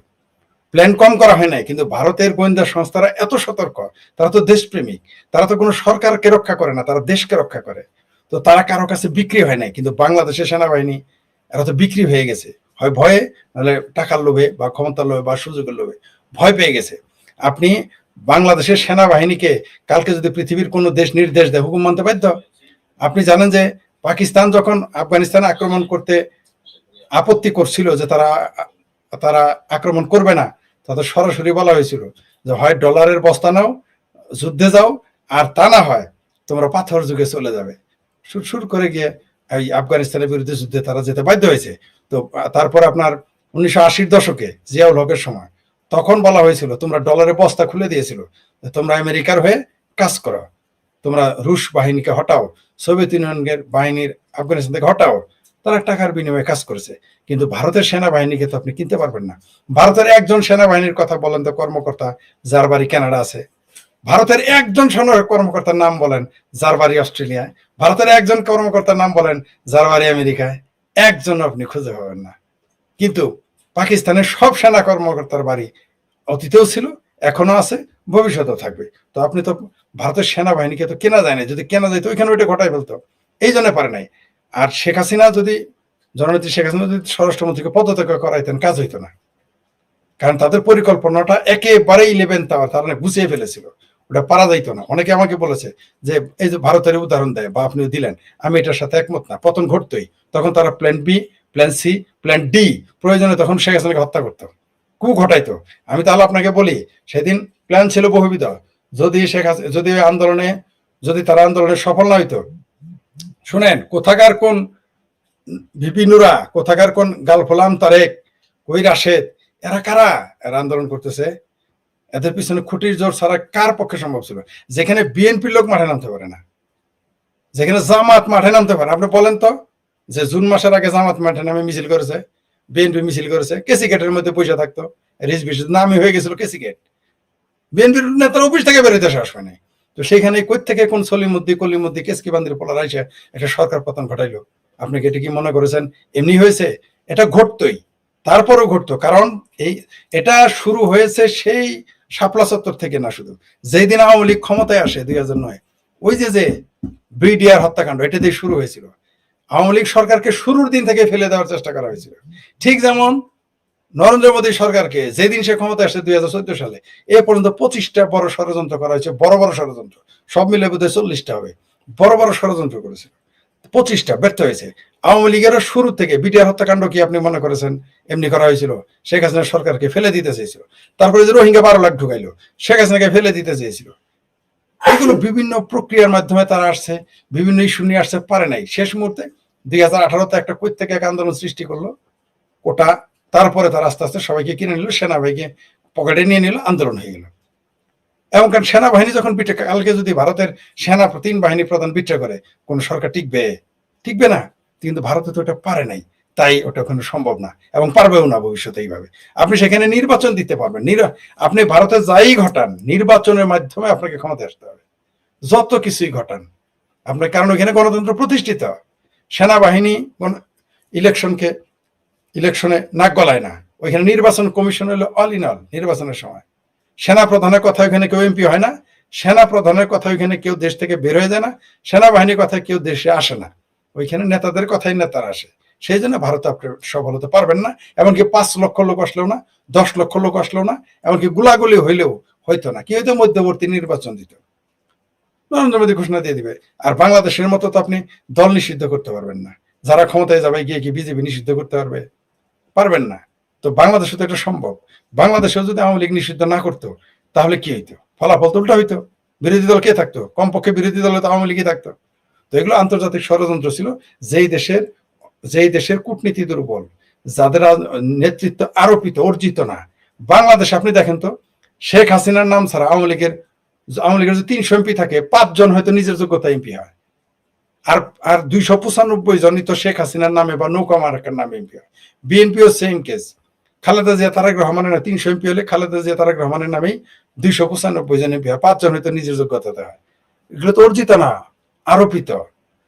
প্ল্যান কম করা হয় নাই, কিন্তু ভারতের গোয়েন্দা সংস্থারা এত সতর্ক, তারা তো দেশপ্রেমিক, তারা তো কোনো সরকারকে রক্ষা করে না, তারা দেশকে রক্ষা করে। তো তারা কারো কাছে বিক্রি হয় নাই। কিন্তু বাংলাদেশের সেনাবাহিনী এরা তো বিক্রি হয়ে গেছে, হয় ভয়ে, নাহলে টাকার লোভে বা ক্ষমতার লোভে বা সুযোগের লোভে ভয় পেয়ে গেছে। আপনি বাংলাদেশের সেনাবাহিনীকে কালকে যদি পৃথিবীর কোনো দেশ নির্দেশ দেয়, হুকুম মানতে বাধ্য। আপনি জানেন যে পাকিস্তান যখন আফগানিস্তানে আক্রমণ করতে আপত্তি করছিল যে তারা আক্রমণ করবে না, তাদের সরাসরি বলা হয়েছিল যে হয় ডলারের বস্তা নাও, যুদ্ধে যাও, আর তা না হয় তোমরা পাথর যুগে চলে যাবে। সুর করে গিয়ে এই আফগানিস্তানের বিরুদ্ধে যুদ্ধে তারা যেতে বাধ্য হয়েছে। তো তারপর আপনার 1980-র দশকে জিয়াউল হকের সময় তখন বলা হয়েছিল তোমরা ডলারের বস্তা খুলে দিয়েছিল, তোমরা আমেরিকার হয়ে কাজ করো, তোমরা রুশ বাহিনীকে হটাও, সোভিয়েত ইউনিয়নের বাহিনীর আফগানিস্তান থেকে হটাও। তারা টাকার বিনিময়ে কাজ করেছে। কিন্তু ভারতের সেনাবাহিনীকে তো আপনি কিনতে পারবেন না। ভারতের একজন সেনাবাহিনীর কথা বলেন তো, কর্মকর্তা যার বাড়ি কানাডা আছে। ভারতের একজন সেনা কর্মকর্তার নাম বলেন যার বাড়ি অস্ট্রেলিয়ায়। ভারতের একজন কর্মকর্তার নাম বলেন যার বাড়ি আমেরিকায়। একজন আপনি খুঁজে পাবেন না। কিন্তু পাকিস্তানের সব সেনা কর্মকর্তার বাড়ি অতীতেও ছিল, এখনো আছে, ভবিষ্যতেও থাকবে। তো আপনি তো ভারতের সেনাবাহিনীকে তো কেনা যায় না। যদি কেনা যায় তো ওইখানে ওইটা ঘটাই ফেলতো, এই জন্য পারে নাই। আর শেখ হাসিনা যদি জননেত্রী শেখ হাসিনা যদি স্বরাষ্ট্রমন্ত্রীকে পদত্যাগ করাইতেন, কাজ হইতো না। কারণ তাদের পরিকল্পনাটা একেবারে 11th আওয়ার, তারা বুঝিয়ে ফেলেছিল, ওটা পারা যাইতো না। অনেকে আমাকে বলেছে যে এই যে ভারতের উদাহরণ দেয় বা আপনি দিলেন, আমি এটার সাথে একমত না। পতন ঘটতোই, তখন তারা plan B, plan C, plan D প্রয়োজনে তখন শেখ হাসিনাকে হত্যা করতো, ঘটাইতো। আমি তাহলে আপনাকে বলি, সেদিন প্ল্যান ছিল বহুবিধ। যদি তারা আন্দোলনে সফল না হইতো, শুনেন, কোথাকার কোন ভিপি নুরা, কোথাকার কোন গালফোলাম তারেক, কই রাশেদ, এরা কারা? এরা আন্দোলন করতেছে, এদের পিছনে খুঁটির জোর ছাড়া কার পক্ষে সম্ভব ছিল? যেখানে বিএনপির লোক মাঠে নামতে পারে না, যেখানে জামাত মাঠে নামতে পারে। আপনি বলেন তো যে জুন মাসের আগে জামাত মাঠে নামে মিছিল করেছে? বিএনপি মিছিল করেছে, কেসি গেটের মধ্যে পয়সা থাকতো, রিজভি নামই হয়ে গেছিল কেসি গেট, বিএনপির নেতার অফিস থেকে বেরোতে সাহস পায় নাই। তো সেখানে কই থেকে কোন সলিমুদ্দি কলিমুদ্দি কেসকি বান্দির পোলার আইসে একটা সরকার পতন ঘটাইলো? আপনি কি এটা কি মনে করেছেন এমনি হয়েছে? এটা ঘটতোই, তারপরও ঘটতো, কারণ এটা শুরু হয়েছে সেই শাপলা চত্বর থেকে না, শুধু যেই দিন আওয়ামী লীগ ক্ষমতায় আসে 2009, ওই যে বিডিআর হত্যাকাণ্ড, এটা দিয়ে শুরু হয়েছিল। আওয়ামী লীগ সরকারকে শুরুর দিন থেকে ফেলে দেওয়ার চেষ্টা করা হয়েছিল, ঠিক যেমন নরেন্দ্র মোদী সরকারকে যেদিন সে ক্ষমতায় আসে 2014 সালে এ পর্যন্ত 25টা বড় ষড়যন্ত্র করা হয়েছে, বড় বড় ষড়যন্ত্র, সব মিলে বোধহয় 40টা হবে, বড় বড় ষড়যন্ত্র করেছে, 25টা ব্যর্থ হয়েছে। আওয়ামী লীগের শুরু থেকে বিডিআর হত্যাকাণ্ড কি আপনি মনে করেছেন এমনি করা হয়েছিল? শেখ হাসিনা সরকারকে ফেলে দিতে চেয়েছিল, তারপরে যে রোহিঙ্গা 12 লাখ ঢুকাইলো, শেখ হাসিনাকে ফেলে দিতে চেয়েছিল। এগুলো বিভিন্ন প্রক্রিয়ার মাধ্যমে তারা আসছে, বিভিন্ন ইস্যু নিয়ে আসছে, পারে নাই। শেষ মুহূর্তে 2018-তে একটা কই থেকে এক আন্দোলন সৃষ্টি করলো ওটা, তারপরে তারা আস্তে আস্তে সবাইকে কিনে নিল, সেনাবাহিনীকে পকেটে নিয়ে নিল, আন্দোলন হয়ে গেল। এবং কারণ সেনাবাহিনী যখন বিট্রে, কালকে যদি ভারতের সেনা 3 বাহিনী প্রধান বিট্রে করে, কোন সরকার টিকবে না। কিন্তু ভারতে তো ওটা পারে নাই, তাই ওটা কোনো সম্ভব না এবং পারবেও না ভবিষ্যতে এইভাবে। আপনি সেখানে নির্বাচন দিতে পারবেন, আপনি ভারতে যাই ঘটান, নির্বাচনের মাধ্যমে আপনাকে ক্ষমতায় আসতে হবে, যত কিছুই ঘটান আপনার, কারণ ওইখানে গণতন্ত্র প্রতিষ্ঠিত। সেনাবাহিনী ইলেকশনে নাক গলায় না, ওইখানে নির্বাচন কমিশন হলো অল ইন অল। নির্বাচনের সময় সেনা প্রধানের কথা ওইখানে কেউ এমপি হয় না, সেনা প্রধানের কথা ওইখানে কেউ দেশ থেকে বের হয়ে যায় না, সেনাবাহিনীর কথা কেউ দেশে আসে না, ওইখানে নেতাদের কথাই নেতারা আসে। সেই জন্য ভারতে আপনি সফল হতে পারবেন না। এমনকি 5 লক্ষ লোক আসলেও না, 10 লক্ষ লোক আসলেও না, এমনকি গুলাগুলি হইলেও হইতো না। কি হয়তো মধ্যবর্তী নির্বাচন দিত, নরেন্দ্র মোদী ঘোষণা দিয়ে দিবে। আর বাংলাদেশের মতো তো আপনি দল নিষিদ্ধ করতে পারবেন না, যারা ক্ষমতায় যাবে গিয়ে কি বিজেপি নিষিদ্ধ করতে পারবেন না। তো বাংলাদেশে তো এটা সম্ভব। বাংলাদেশেও যদি আওয়ামী লীগ নিষিদ্ধ না করতো তাহলে কি হইতো? ফলাফল তো উল্টা হইতো, বিরোধী দল কে থাকতো? কমপক্ষে বিরোধী দলে তো আওয়ামী লীগই থাকতো। তো এগুলো আন্তর্জাতিক ষড়যন্ত্র ছিল, যেই দেশের কূটনীতি দুর্বল, যাদের নেতৃত্ব আরোপিত, অর্জিত না। বাংলাদেশে আপনি দেখেন তো, শেখ হাসিনার নাম ছাড়া আওয়ামী লীগের যদি 300 এমপি থাকে, 5 জন হয়তো নিজের যোগ্যতা এমপি হয়, আর 295 জনই তো শেখ হাসিনার নামে বা নৌকা মার্কার নামে এমপি হয়। বিএনপিও সেম কেস, খালেদা জিয়া তারেক রহমানের 300 এমপি হলে খালেদা জিয়া তারেক রহমানের নামেই 295 জন এমপি হয়, 5 জন হয়তো নিজের যোগ্যতাতে হয়। এগুলো তো অর্জিত না, আরোপিত।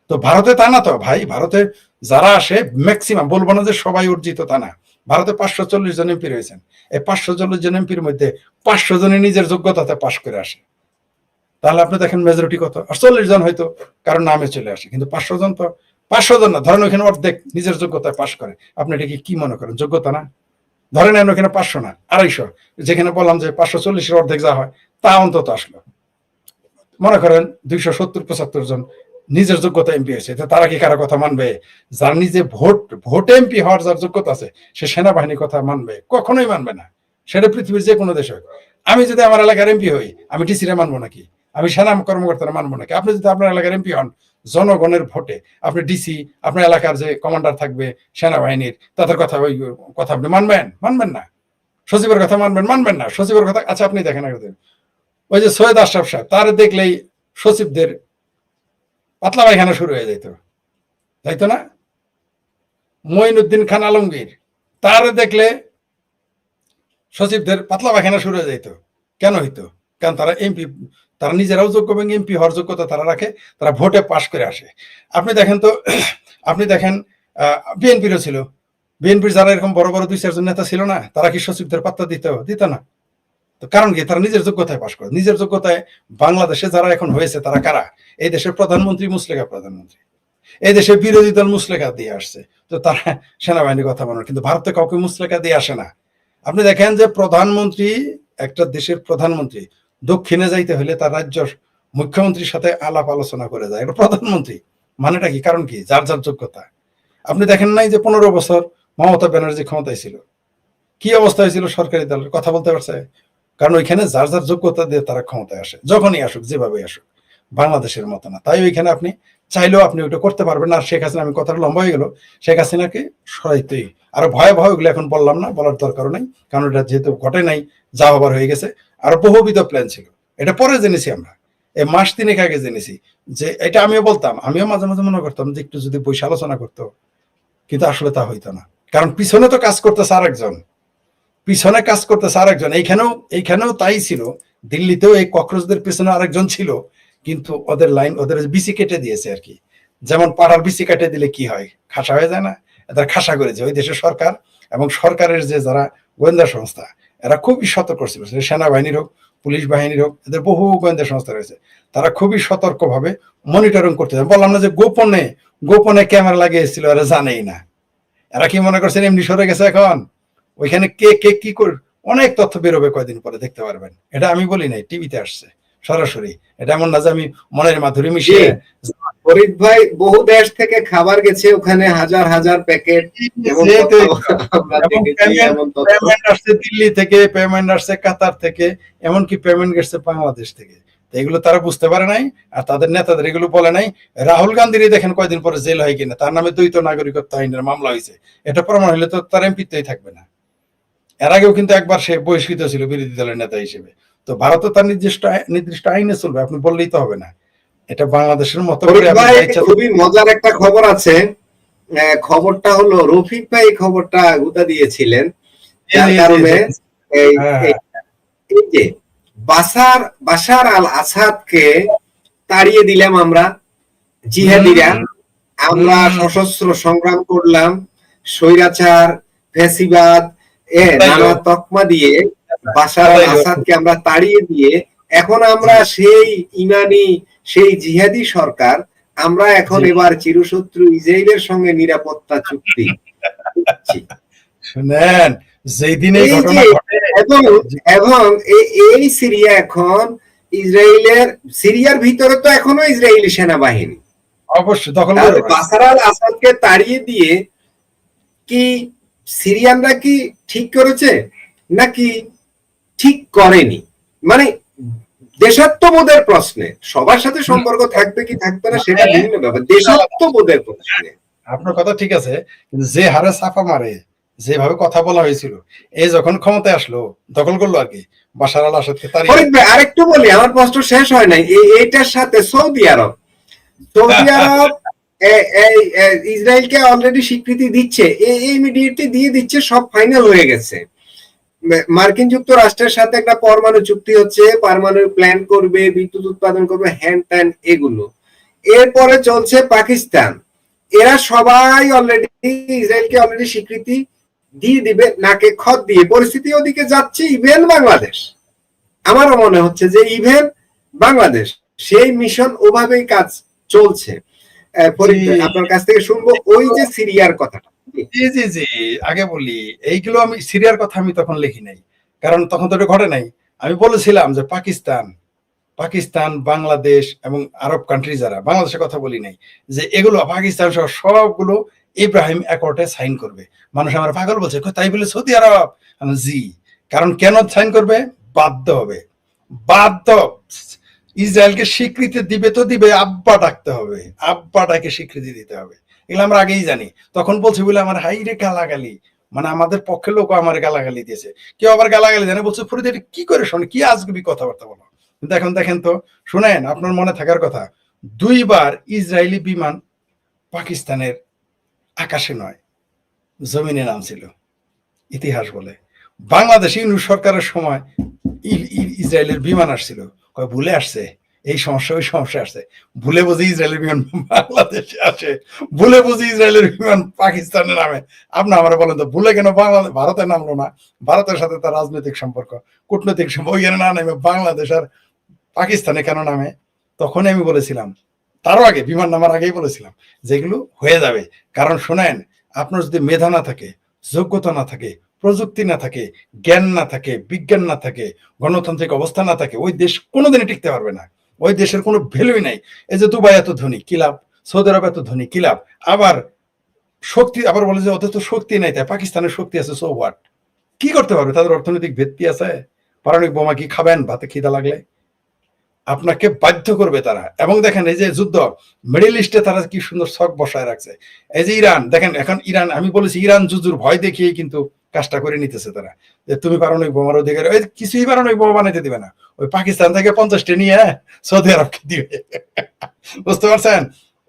তো ভারতে তা না তো ভাই, ভারতে যারা আসে ম্যাক্সিমাম, বলবো না যে সবাই অর্জিত তা না, ভারতে 540 জন এমপি রয়েছেন। এই 540 জন এমপির মধ্যে 500 জনের নিজের যোগ্যতাতে পাশ করে আসে। তাহলে আপনি দেখেন মেজরিটি কত, 48 জন হয়তো কারণ নামে চলে আসে, কিন্তু 500 জন তো 500 জন না, ধরেন ওখানে অর্ধেক নিজের যোগ্যতায় পাশ করে। আপনি এটাকে কি মনে করেন যোগ্যতা না? ধরেন ওখানে 500 না 250, যেখানে বললাম যে 540-এর অর্ধেক যা হয় তা অন্তত আসলো। মনে করেন 270-75 জন নিজের যোগ্যতা এমপি হয়েছে, তারা কি কারো কথা মানবে? যার নিজে ভোট এমপি হওয়ার যার যোগ্যতা আছে, সে সেনাবাহিনীর কথা মানবে? কখনোই মানবে না, সেটা পৃথিবীর যে কোনো দেশ হোক। আমি যদি আমার এলাকার এমপি হই, আমি ডিসিরা মানবো নাকি? আমি সেনা কর্মকর্তারা মানবো নাকি? আপনি যদি আপনার এলাকার এমপি হন জনগণের ভোটে, আপনি ডিসি, আপনার এলাকার যে কমান্ডার থাকবে সেনাবাহিনীর, তাদের কথা ওই কথা আপনি মানবেন না? সচিবের কথা মানবেন না? সচিবের কথা, আচ্ছা আপনি দেখেন ওই যে সৈয়দ আশরাফ সাহেব, তার দেখলেই সচিবদের পাতলা পায়খানা শুরু হয়ে যাইতো না? মঈনুদ্দিন খান আলমগীর, তার দেখলে সচিবদের পাতলা পায়খানা শুরু হয়ে যাইতো। কেন হইতো? কারণ তারা এমপি, তারা নিজেরাও যোগ্য এবং এমপি হওয়ার যোগ্যতা তারা রাখে, তারা ভোটে পাশ করে আসে। আপনি দেখেন তো, আপনি দেখেন বিএনপিরও ছিল, বিএনপির যারা এরকম বড় বড় 2-4 জন নেতা ছিল না, তারা কি সচিবদের পাত্তা দিত না? তো কারণ কি? তারা নিজের যোগ্যতায় পাশ করে। নিজের যোগ্যতায় বাংলাদেশে যারা এখন হয়েছে তারা কারা? এই দেশের প্রধানমন্ত্রী মুসলেখা প্রধানমন্ত্রী, এই দেশের বিরোধী দল মুসলেখা দিয়ে আসছে, তো তারা সেনাবাহিনীর কথা বলেন। কিন্তু ভারতে কাউকে মুসলেখা দিয়ে আসে না। আপনি দেখেন যে প্রধানমন্ত্রী, একটা দেশের প্রধানমন্ত্রী দক্ষিণে যাইতে হলে তার রাজ্য মুখ্যমন্ত্রীর সাথে আলাপ আলোচনা করে যায়, এটা প্রধানমন্ত্রী। মানেটা কি? কারণ কি? যার যার যোগ্যতা। আপনি দেখেন নাই যে 15 বছর মমতা ব্যানার্জি ক্ষমতায় ছিল, কি অবস্থা হয়েছিল? সরকারি দলের কথা বলতে পারছে? কারণ ওইখানে যার যার যোগ্যতা দিয়ে তারা ক্ষমতায় আসে, যখনই আসুক, যেভাবে আসুক। বাংলাদেশের মতো না। তাই ওইখানে আপনি চাইলেও আপনি ওইটা করতে পারবেন না। আর শেখ হাসিনা, আমি কথাটা লম্বা হয়ে গেল, শেখ হাসিনাকে সরাইতেই আরো ভয়াবহ, ওগুলো এখন বললাম না, বলার দরকারও নাই, কারণ এটা যেহেতু ঘটে নাই, যা হবার হয়ে গেছে। আরো বহুবিধ প্ল্যান ছিল, এটা পরে জেনেছি আমরা, এই মাস 3 আগে জেনেছি যে এটা। আমিও বলতাম, আমিও মাঝে মাঝে মনে করতাম যে একটু যদি বসে আলোচনা করতো, কিন্তু আসলে তা হইতো না। কারণ পিছনে তো কাজ করতেছে আরেকজন, পিছনে কাজ করতেছে আরেকজন। এইখানেও তাই ছিল, দিল্লিতেও এই ককরোচদের পিছনে আরেকজন ছিল, কিন্তু ওদের লাইন, ওদের বিসি কেটে দিয়েছে আর কি। যেমন পাড়ার বিসি কেটে দিলে কি হয়, খাসা হয়ে যায় না, এদের খাসা করেছে ওই দেশের সরকার এবং সরকারের যে যারা গোয়েন্দা সংস্থা, এরা খুবই সতর্ক ছিল। সেনাবাহিনীর হোক, পুলিশ বাহিনীর হোক, এদের বহু গোয়েন্দা সংস্থা রয়েছে, তারা খুবই সতর্কভাবে মনিটরিং করতে। বললাম না যে গোপনে গোপনে ক্যামেরা লাগিয়েছিল, এরা জানেই না। এরা কি মনে করছেন এমনি সরে গেছে এখন? ওইখানে কে কে কি করে অনেক তথ্য বেরোবে, কয়দিন পরে দেখতে পারবেন। এটা আমি বলি নাই, টিভিতে আসছে সরাসরি। এটা এমন না যে আমি মনের মাধুরী মিশিয়ে। ফরিদ ভাই, বহু দেশ থেকে খাবার গেছে ওখানে, হাজার হাজার প্যাকেট, পেমেন্ট আসছে দিল্লি থেকে, পেমেন্ট আসছে কাতার থেকে, এমনকি পেমেন্ট গেছে বাংলাদেশ থেকে। এগুলো তারা বুঝতে পারে নাই, আর তাদের নেতাদের এগুলো বলে নাই। রাহুল গান্ধীরই দেখেন কয়দিন পরে জেল হয় কিনা, তার নামে দ্বৈত নাগরিকত্ব আইনের মামলা হয়েছে। এটা প্রমাণ হলে তো তার এমপিতেই থাকবে না। এর আগেও কিন্তু একবার সে বহিষ্কৃত ছিল বিরোধী দলের নেতা হিসেবে। তো ভারতও তার নির্দিষ্ট আইনে চলবে, আপনি বললেই তো হবে না। এটা বাংলাদেশের মতো করে। খুবই মজার একটা খবর আছে, খবরটা হলো রফিক ভাই খবরটা গুতা দিয়েছিলেন, যার কারণে এই যে বাশার আল আসাদকে তাড়িয়ে দিলাম আমরা জিহাদিরা, আমরা সশস্ত্র সংগ্রাম করলাম, স্বৈরাচার, ফ্যাসিবাদ নানা তকমা দিয়ে বাশার আল আসাদকে আমরা তাড়িয়ে দিয়ে এখন আমরা সেই ইমানি, সেই জিহাদি সরকার, আমরা এখন এবার চিরশত্রু ইসরায়েলের সঙ্গে নিরাপত্তা চুক্তি শুনেন। যেদিন এই ঘটনা ঘটে এবং এই সিরিয়া এখন ইসরায়েলের, সিরিয়ার ভিতরে তো এখনো ইসরায়েলি সেনাবাহিনী অবশ্যই দখল করে। বাশার আল আসাদকে তাড়িয়ে দিয়ে কি সিরিয়ানরা কি ঠিক করেছে নাকি ঠিক করেনি? মানে দেশাত্মবোধের প্রশ্নে সবার সাথে সম্পর্ক থাকবে কি থাকবে না সেটা ভিন্ন ব্যাপার, দেশাত্মবোধের প্রশ্নে আপনার কথা ঠিক আছে, কিন্তু যে হারে চাপা মারে, যেভাবে কথা বলা হয়েছিল, এই যখন ক্ষমতায় আসলো দখল করলো আর কি বাশার আল আসাদকে তাড়িয়ে। আরেকটু বলি, আমার প্রশ্ন শেষ হয় নাই। এইটার সাথে সৌদি আরব ইসরায়েলকে অলরেডি স্বীকৃতি দিচ্ছে, ইমিডিয়েটলি দিয়ে দিচ্ছে, সব ফাইনাল হয়ে গেছে। মার্কিন যুক্তরাষ্ট্রের সাথে একটা পরমাণু চুক্তি হচ্ছে, পরমাণু প্ল্যান করবে, বিদ্যুৎ উৎপাদন করবে, হ্যান্ড ট্যান এগুলো। এরপরে চলছে পাকিস্তান, এরা সবাই অলরেডি ইসরায়েলকে অলরেডি স্বীকৃতি দিয়ে দিবে, নাকে খত দিয়ে। পরিস্থিতি ওদিকে যাচ্ছে। ইভেন বাংলাদেশ, আমারও মনে হচ্ছে যে ইভেন বাংলাদেশ সেই মিশন ওভাবেই কাজ চলছে। আপনার কাছ থেকে শুনবো ওই যে সিরিয়ার কথাটা। জি জি জি, আগে বলি, এইগুলো আমি সিরিয়ার কথা আমি তখন লিখি নাই, কারণ তখন তো এটা ঘটে নাই। আমি বলেছিলাম যে পাকিস্তান, বাংলাদেশ এবং আরব কান্ট্রি যারা, বাংলাদেশের কথা বলি নাই, যে এগুলো পাকিস্তান সহ সবগুলো ইব্রাহিম অ্যাকর্ডে সাইন করবে। মানুষ আমার পাগল বলছে, তাই বলে সৌদি আরব? জি, কারণ কেন সাইন করবে? বাধ্য হবে, বাধ্য। ইসরায়েলকে স্বীকৃতি দিবে তো দিবে, আব্বা ডাকতে হবে, আব্বাটাকে স্বীকৃতি দিতে হবে। এগুলো আমরা আগেই জানি। তখন বলছে বলে আমার হাইরে গালাগালি, মানে আমাদের পক্ষের লোক আমার গালাগালি দিয়েছে। কেউ আবার গালাগালি জানে, বলছে ফরিদ এটা কি করে শোনে, কি আজগুবি কথাবার্তা বলো। কিন্তু এখন দেখেন তো, শুনেন, আপনার মনে থাকার কথা, 2 বার ইসরায়েলি বিমান পাকিস্তানের আকাশে নয় জমিনে নামছিল। ইতিহাস বলে বাংলাদেশ ইউনূস সরকারের সময় ইসরায়েলের বিমান আসছিল, ভুলে আসছে, এই সমস্যা ওই সমস্যা আসছে, ভুলে বুঝি ইসরায়েলের বিমান বাংলাদেশে আসে, ভুলে বুঝি ইসরায়েলের বিমান পাকিস্তানের নামে। আপনি আমার বলেন তো, ভুলে কেন বাংলাদেশ ভারতে নামলো না? ভারতের সাথে তার রাজনৈতিক সম্পর্ক, কূটনৈতিক সম্পর্ক, ওইখানে না নামে বাংলাদেশ আর পাকিস্তানে কেন নামে? তখনই আমি বলেছিলাম, তারও আগে, বিমান নামার আগেই বলেছিলাম যেগুলো হয়ে যাবে। কারণ শোনেন, আপনার যদি মেধা না থাকে, যোগ্যতা না থাকে, প্রযুক্তি না থাকে, জ্ঞান না থাকে, বিজ্ঞান না থাকে, গণতান্ত্রিক অবস্থা না থাকে, ওই দেশ কোনোদিনই টিকতে পারবে না। ওই দেশের কোনো ভ্যালুই নাই। এই যে দুবাই এত ধনী, কি লাভ? সৌদি আরব এত ধনী, কি লাভ? আবার শক্তি, আবার বলে যে ওদের তো শক্তি নাই, তাই পাকিস্তানের শক্তি আছে, সো হোয়াট? কি করতে পারবে? তাদের অর্থনৈতিক ভিত্তি আছে। পারমাণবিক বোমা কি খাবেন ভাতে খিদা লাগলে? আপনাকে বাধ্য করবে তারা। এবং দেখেন এই যে যুদ্ধ, মিডল ইস্টে তারা কি সুন্দর ছক বসায় রাখছে। এই যে ইরান, দেখেন এখন ইরান, আমি বলেছি ইরান জুজুর ভয় দেখিয়ে কিন্তু কাজটা করে নিতেছে তারা, যে তুমি পারমাণবিক বোমার অধিকার, ওই কিছুই পারমাণবিক বোমা বানাইতে দিবে না, ওই পাকিস্তান থেকে 50টা নিয়ে সৌদি আরবকে দিবে। বুঝতে পারছেন?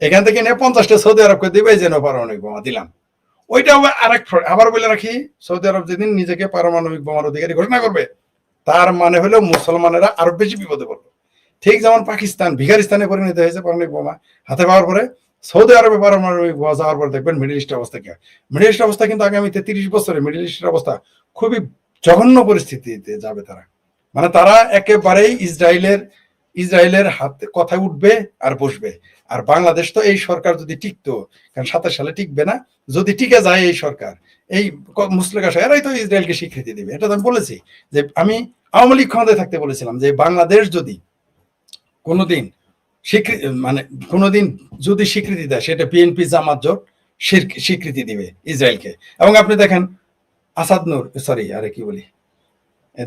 এখান থেকে নিয়ে 50টা সৌদি আরবকে দিবে, যেন পারমাণবিক বোমা দিলাম। ওইটা আবার বলে রাখি, সৌদি আরব যেদিন নিজেকে পারমাণবিক বোমার অধিকারী ঘোষণা করবে, তার মানে হলো মুসলমানেরা আরো বেশি বিপদে পড়বে। ঠিক যেমন পাকিস্তান ভিখারিস্তানে পরিণত হয়েছে পারমাণবিক বোমা হাতে পাওয়ার পরে, সৌদি আরবে পারমাণবিক বোমা যাওয়ার পর দেখবেন মিডল ইস্টের অবস্থা কি হয়। মিডল ইস্টের অবস্থা কিন্তু আগামীতে 30 বছরে মিডল ইস্টের অবস্থা খুবই জঘন্য পরিস্থিতিতে যাবে তারা। মানে তারা একেবারেই ইসরায়েলের হাতে কথায় উঠবে আর বসবে। আর বাংলাদেশ তো এই সরকার যদি টিকতো, কারণ 27 সালে টিকবে না, যদি টিকে যায় এই সরকার, এই মুসলিম এরাই তো ইসরায়েলকে স্বীকৃতি দেবে। এটা তো আমি বলেছি যে আমি আওয়ামী লীগ ক্ষমতায় থাকতে বলেছিলাম যে বাংলাদেশ যদি কোনোদিন যদি স্বীকৃতি দেয়, সেটা বিএনপি জামাত জোট স্বীকৃতি দিবে ইসরায়েলকে। এবং আপনি দেখেন আসাদ নূর, সরি আরে কি বলি,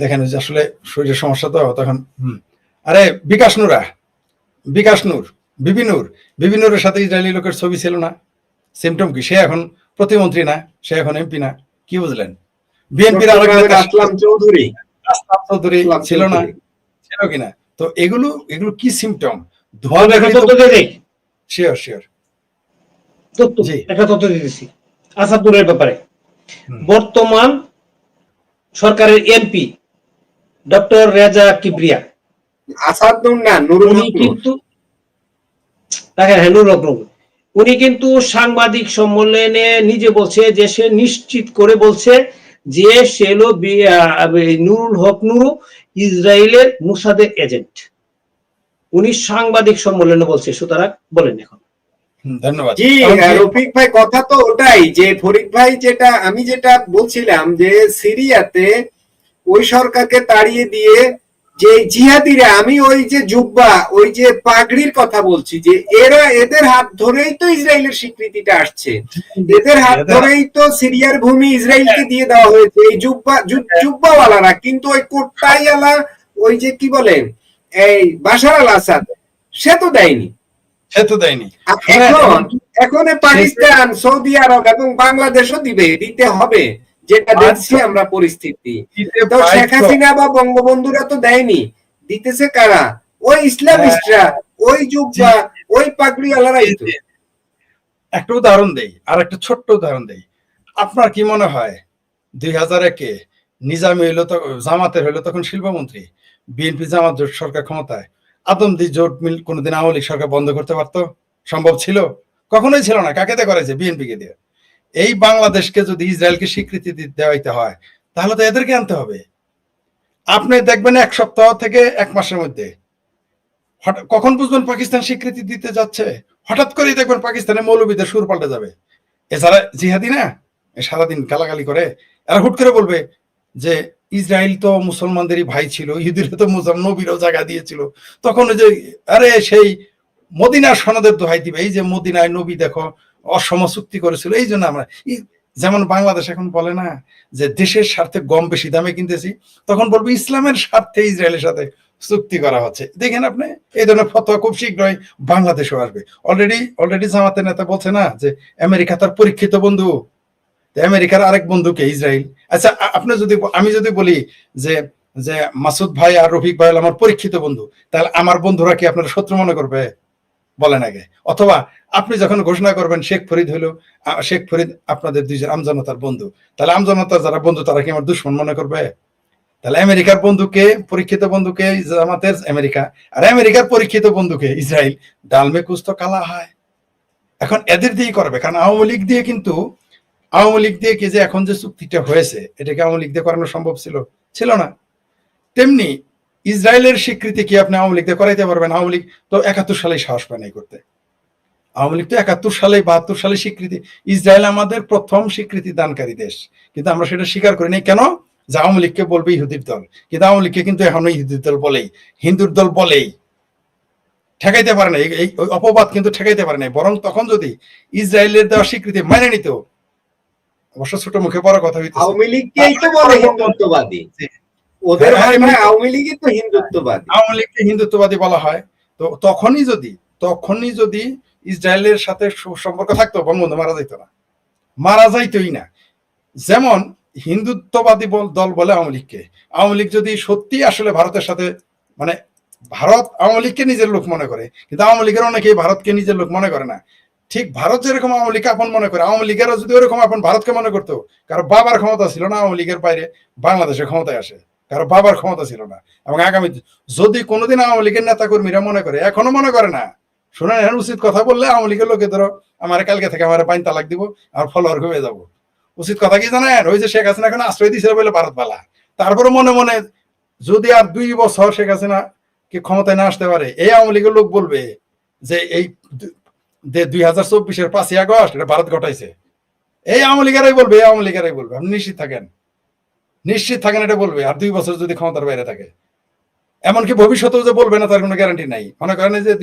দেখেন আসলে শরীরের সমস্যা তো তখন, আরে বিপিনুরের সাথে ইসরায়েলি লোকের ছবি ছিল না? সিমটম কি? সে এখন প্রতিমন্ত্রী না, সে এখন এমপি না, কি বুঝলেন? বিএনপির আসলাম চৌধুরী ছিল না, ছিল কিনা? তো এগুলো কি সিমটম? আসাদুরের ব্যাপারে বর্তমান সরকারের এমপি ডক্টর রেজা কিবরিয়া, আসাদুর না নুরুল হক, কিন্তু উনি কিন্তু সাংবাদিক সম্মেলনে নিজে বলছে যে সে নিশ্চিত করে বলছে যে সে হলো নুরুল হক নুরু ইসরায়েলের মুসাদের এজেন্ট। উনি সাংবাদিক সম্মেলনে বলছে। সুতরাং বলেন এখন। ধন্যবাদ। জি রফিক ভাই, কথা তো ওটাই যে ফরিদ ভাই আমি যেটা বলছিলাম যে সিরিয়াতে ওই সরকারকে তাড়িয়ে দিয়ে যে জিহাদিরা, আমি ওই যে জুব্বা ওই যে পাগড়ির কথা বলছি, যে এদের হাত ধরেই তো ইসরায়েলের স্বীকৃতিটা আসছে, এদের হাত ধরেই তো সিরিয়ার ভূমি ইসরায়েলকে দিয়ে দেওয়া হয়েছে এই জুব্বাওয়ালারা। কিন্তু ওই কোট্টাইওয়ালা ওই যে কি বলেন এই বাশার আল আসাদ, সে তো দেয়নি। এখন পাকিস্তান, সৌদি আরব এবং বাংলাদেশও দিতে হবে, যেটা দেখছি আমরা পরিস্থিতি। তো শেখ হাসিনা বা বঙ্গবন্ধুরা তো দেয়নি, দিতেছে কারা? ওই ইসলামিস্টরা, ওই জুব্বা, ওই পাগড়িওয়ালারাই তো। একটা উদাহরণ দেই, আর একটা ছোট্ট উদাহরণ দেই। আপনার কি মনে হয় 2001-এ নিজামী হইলো, জামাতের হইলো তখন শিল্পমন্ত্রী, বিএনপি জামাত জোট সরকার ক্ষমতায়, আদমদি জোট মিল কোনোদিন আওয়ামী লীগ সরকার বন্ধ করতে পারতো? সম্ভব ছিল? কখনোই ছিল না। কাকে দিয়ে করেছে? বিএনপিকে দিয়ে। এই বাংলাদেশকে যদি ইসরায়েলকে স্বীকৃতি দেওয়াইতে হয়, তাহলে তো এদেরকে আনতে হবে। আপনি দেখবেন 1 সপ্তাহ থেকে 1 মাসের মধ্যে কখন বুঝবেন পাকিস্তান স্বীকৃতি দিতে যাচ্ছে? হঠাৎ করেই দেখবেন পাকিস্তানের মৌলবীদের সুর পাল্টে যাবে। এছাড়া জিহাদি না, সারাদিন গালাগালি করে, এরা হুট করে বলবে যে ইসরায়েল তো মুসলমানদেরই ভাই ছিল, ইহুদিরা তো নবীরও জায়গা দিয়েছিল। তখন ওই যে আরে সেই মদিনার সনদের দোহাই দিবে, এই যে মদিনায় নবী দেখো অসম চুক্তি করেছিল, এই জন্য আমরা, যেমন বাংলাদেশ এখন বলে না যে দেশের স্বার্থে গম বেশি দামে কিনতেছি, তখন বলবো ইসলামের স্বার্থে ইসরায়েলের সাথে চুক্তি করা হচ্ছে। দেখেন আপনি, এই ধরনের ফতোয়া খুব শীঘ্রই বাংলাদেশেও আসবে। অলরেডি জামাতের নেতা বলছে না যে আমেরিকা তার পরীক্ষিত বন্ধু, আমেরিকার আরেক বন্ধুকে ইসরায়েল। আচ্ছা, আমি যদি বলি যে যে মাসুদ ভাই আর রফিক ভাই আমার পরীক্ষিত বন্ধু, তাহলে আমার বন্ধুরা কি আপনারা শত্রু মনে করবে? বলেন আগে। অথবা আপনি যখন ঘোষণা করবেন শেখ ফরিদ আপনাদের দুইজন আমজনতার বন্ধু, তাহলে আমজনতার যারা বন্ধু তারা কি আমার দুশ্মন মনে করবে? তাহলে আমেরিকার বন্ধুকে, পরীক্ষিত বন্ধুকে জামাতের আমেরিকা, আর আমেরিকার পরীক্ষিত বন্ধুকে ইসরায়েল, ডালমে কুছ তো কালা হয়। এখন এদের দিয়েই করবে, কারণ আওয়ামী লীগ দিয়ে কি যে এখন যে চুক্তিটা হয়েছে, এটাকে আওয়ামী লীগ দিয়ে করানো সম্ভব ছিল না। তেমনি ইসরায়েলের স্বীকৃতি কি আপনি আওয়ামী লীগ দিয়ে করাইতে পারবেন? আওয়ামী লীগ তো 71 সালে সাহস পায় নাই করতে। আওয়ামী লীগ তো 71 সালে 72 সালে স্বীকৃতি। ইসরায়েল আমাদের প্রথম স্বীকৃতি দানকারী দেশ, কিন্তু আমরা সেটা স্বীকার করি নাই। কেন? যে আওয়ামী লীগকে বলবে ইহুদির দল, কিন্তু আওয়ামী লীগকে কিন্তু এখনো ইহুদির দল বলেই, হিন্দুর দল বলেই ঠেকাইতে পারে না। এই অপবাদ কিন্তু ঠেকাইতে পারে নাই। বরং তখন যদি ইসরায়েলের দেওয়া স্বীকৃতি মেনে নিত, অবশ্য ছোট মুখে বড় কথা হইতো, আওয়ামী লীগকেই তো বলে হিন্দুত্ববাদী, ওদের ভাষায় আওয়ামী লীগই তো হিন্দুত্ববাদী, আওয়ামী লীগকে হিন্দুত্ববাদী বলা হয়। তো তখনই যদি ইসরায়েলের সাথে সম্পর্ক থাকতো, বঙ্গবন্ধু মারা যাইতই না। যেমন হিন্দুত্ববাদী দল বলে আওয়ামী লীগকে। আওয়ামী লীগ যদি সত্যি আসলে ভারতের সাথে, ভারত আওয়ামী লীগকে নিজের লোক মনে করে, কিন্তু আওয়ামী লীগের অনেকেই ভারতকে নিজের লোক মনে করে না। ঠিক ভারত যেরকম আওয়ামী লীগকে আপন মনে করে, আওয়ামী লীগেরও যদি ওরকম আপন ভারতকে মনে করতো, কারো বাবার ক্ষমতা ছিল না আওয়ামী লীগের বাইরে বাংলাদেশের ক্ষমতায় আসে, কারো বাবার ক্ষমতা ছিল না। এবং আগামী যদি কোনোদিন আওয়ামী লীগের নেতা কর্মীরা মনে করে, এখনো মনে করে না, শুনেন এখন উচিত কথা বললে আওয়ামী লীগের লোকে ধরো আমার কালকে থেকে আমার বাইন তালাক দিব, আমার ফলোয়ার হয়ে যাবো। উচিত কথা কি জানেন, ওই যে শেখ হাসিনা এখন আশ্রয় দিয়েছিল বলে ভারত পালা, তারপরে মনে মনে যদি আর 2 বছর শেখ হাসিনা কি ক্ষমতায় না আসতে পারে, এই আওয়ামী লীগের লোক বলবে যে এই 2024-এর 5ই আগস্ট এটা ভারত ঘটাইছে। এই আওয়ামী লীগেরাই বলবে, এই আওয়ামী লীগেরাই বলবে, আপনি নিশ্চিত থাকেন, নিশ্চিত থাকেন এটা বলবে। আর 2 বছর যদি ক্ষমতার বাইরে থাকে, এমনকি ভবিষ্যতেও যে বলবে না তার কোনো গ্যারান্টি নাই। মনে করেন যে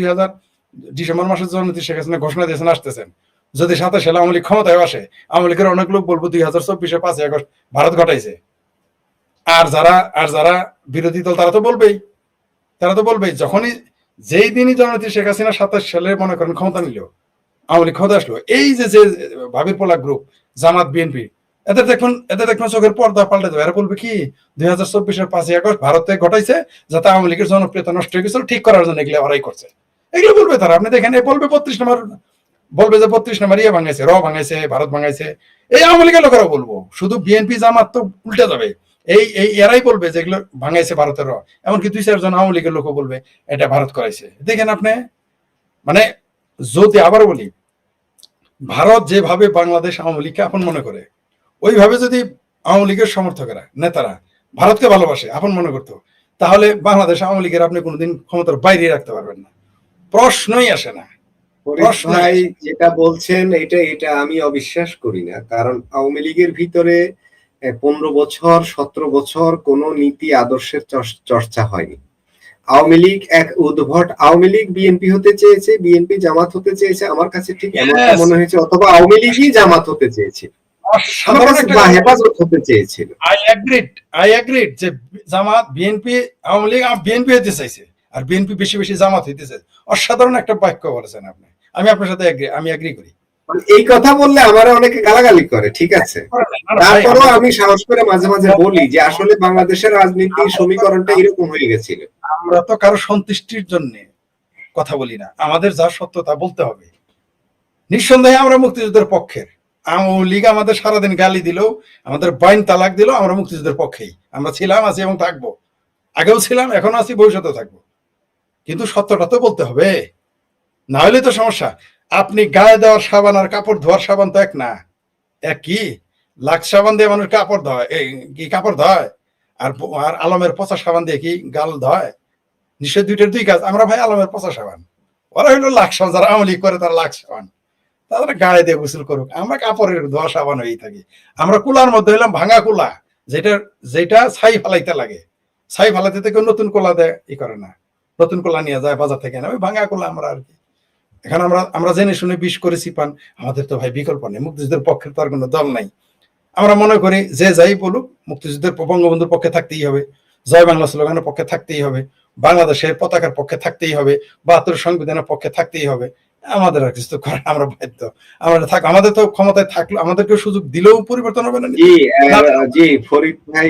ডিসেম্বর মাসের জন্য শেখ হাসিনা ঘোষণা দিয়েছেন আসতেছেন, যদি 27 সালে আওয়ামী লীগ ক্ষমতায় আসে, আওয়ামী লীগের অনেক লোক বলবো 2024-এর 5ই আগস্ট ভারত ঘটাইছে। আর যারা বিরোধী দল তারা তো বলবেই যখনই যেই দিনই জননেত্রী শেখ হাসিনা 27 সালে মনে করেন ক্ষমতা নিল, আওয়ামী লীগ ক্ষমতা আসলো, এই যে ভাবির পোলা গ্রুপ জামাত বিএনপি, এদের দেখুন চোখের পর্দা পাল্টে দেবে। এরা বলবে কি 2024-এর 5ই আগস্ট ভারতে ঘটাইছে যাতে আওয়ামী লীগের জনপ্রিয়তা নষ্ট হয়ে গেছিল, ঠিক করার জন্য এগুলো ওরাই করছে, এগুলো বলবে তারা। আপনি দেখেন বলবে 32 নম্বর, বলবে যে 32 নম্বর ইয়ে ভাঙাইছে, ভাঙাইছে, ভারত ভাঙাইছে, এই আওয়ামী লীগের লোকেরা বলবো। শুধু বিএনপি জামাত তো উল্টে যাবে, এরাই বলবে যে এগুলো ভাঙাইছে ভারতের। এমনকি 2-4 জন আওয়ামী লীগের লোকও বলবে এটা ভারত করাইছে। দেখেন আপনি, মানে যদি আবার বলি, ভারত যেভাবে বাংলাদেশ আওয়ামী লীগকে আপন মনে করে, ওইভাবে যদি আওয়ামী লীগের সমর্থকেরা নেতারা ভারতকে ভালোবাসে, আপন মনে করতো, তাহলে বাংলাদেশ আওয়ামী লীগের আপনি কোনোদিন ক্ষমতার বাইরে রাখতে পারবেন না, প্রশ্নই আসে না। ভাই যেটা বলছেন এটা আমি অবিশ্বাস করি না, কারণ আওয়ামী লীগের ভিতরে 15 বছর 17 বছর কোন নীতি আদর্শের চর্চা হয়নি। আওয়ামী লীগ এক উদ্ভট, আওয়ামী লীগ বিএনপি হতে চেয়েছে, বিএনপি জামাত হতে চেয়েছে, আমার কাছে ঠিক এমনটা মনে হয়েছে, অথবা আওয়ামী লীগই জামাত হতে চেয়েছিল, হেফাজত হতে চেয়েছিল। আই এগ্রিড যে জামাত বিএনপি আওয়ামী লীগ বিএনপি হতে চাইছে, আর বিএনপি বেশি বেশি জামাত হইতে চাইছে। অসাধারণ একটা বাক্য বলেছেন আপনি, আমি আপনার সাথে আমি এগ্রি করি। এই কথা বললে আমার অনেকে গালাগালি করে, ঠিক আছে, তারপরেও আমি সাহস করে মাঝে মাঝে বলি যে আসলে বাংলাদেশের রাজনীতির সমীকরণটা এরকম হয়ে গেছিল। আমরা তো কারো সন্তুষ্টির জন্য কথা বলি না, আমাদের যা সত্য তা বলতে হবে। নিঃসন্দেহে আমরা মুক্তিযুদ্ধের পক্ষের। আওয়ামী লীগ আমাদের সারাদিন গালি দিল, আমাদের বাইন তালাক দিল, আমরা মুক্তিযুদ্ধের পক্ষেই আমরা ছিলাম, আছি এবং থাকবো। আগেও ছিলাম, এখনো আছি, ভবিষ্যতেও থাকবো। কিন্তু সত্যটা তো বলতে হবে, না হলে তো সমস্যা। আপনি গায়ে দেওয়ার সাবান আর কাপড় ধোয়ার সাবান তো এক না। এক কি লাক্স সাবান দিয়ে মানুষ কাপড় ধয়, কি কাপড় ধয়, আর আলমের পচা সাবান দিয়ে কি গাল ধয়? নিশ্চয় দুইটার দুই কাজ। আমরা ভাই আলমের পচা সাবান, ওরা হইলো লাক্স সাবান, যারা আওয়ামী লীগ করে তারা লাক্স সাবান, তারা গায়ে দিয়ে গোসল করুক, আমরা কাপড়ের ধোয়া সাবান হয়েই থাকি। আমরা কুলার মধ্যে হইলাম ভাঙা কুলা, যেটা ছাই ফালাইতে লাগে, ছাই ফালাইতে থেকে নতুন কোলা দেয় ই করে না, নতুন কোলা নিয়ে যায় বাজার থেকে না, ওই ভাঙা কোলা আমরা আর কি। এখন আমরা জেনে শুনে বিষ করেছি পান, আমাদের তো ভাই বিকল্প নেই, মুক্তিযুদ্ধের পক্ষে তো আর কোনো দল নাই। আমরা মনে করি যে যাই বলুক মুক্তিযুদ্ধের বঙ্গবন্ধুর পক্ষে থাকতেই হবে, জয় বাংলা স্লোগানের পক্ষে থাকতেই হবে, বাংলাদেশের পতাকার পক্ষে থাকতেই হবে, 72 সংবিধানের পক্ষে থাকতেই হবে। আমাদের আর কিছু করে, আমরা বাধ্য, আমরা থাক, আমাদের তো ক্ষমতায় থাকলো, আমাদেরকে সুযোগ দিলেও পরিবর্তন হবে না। জি ফরিদ ভাই,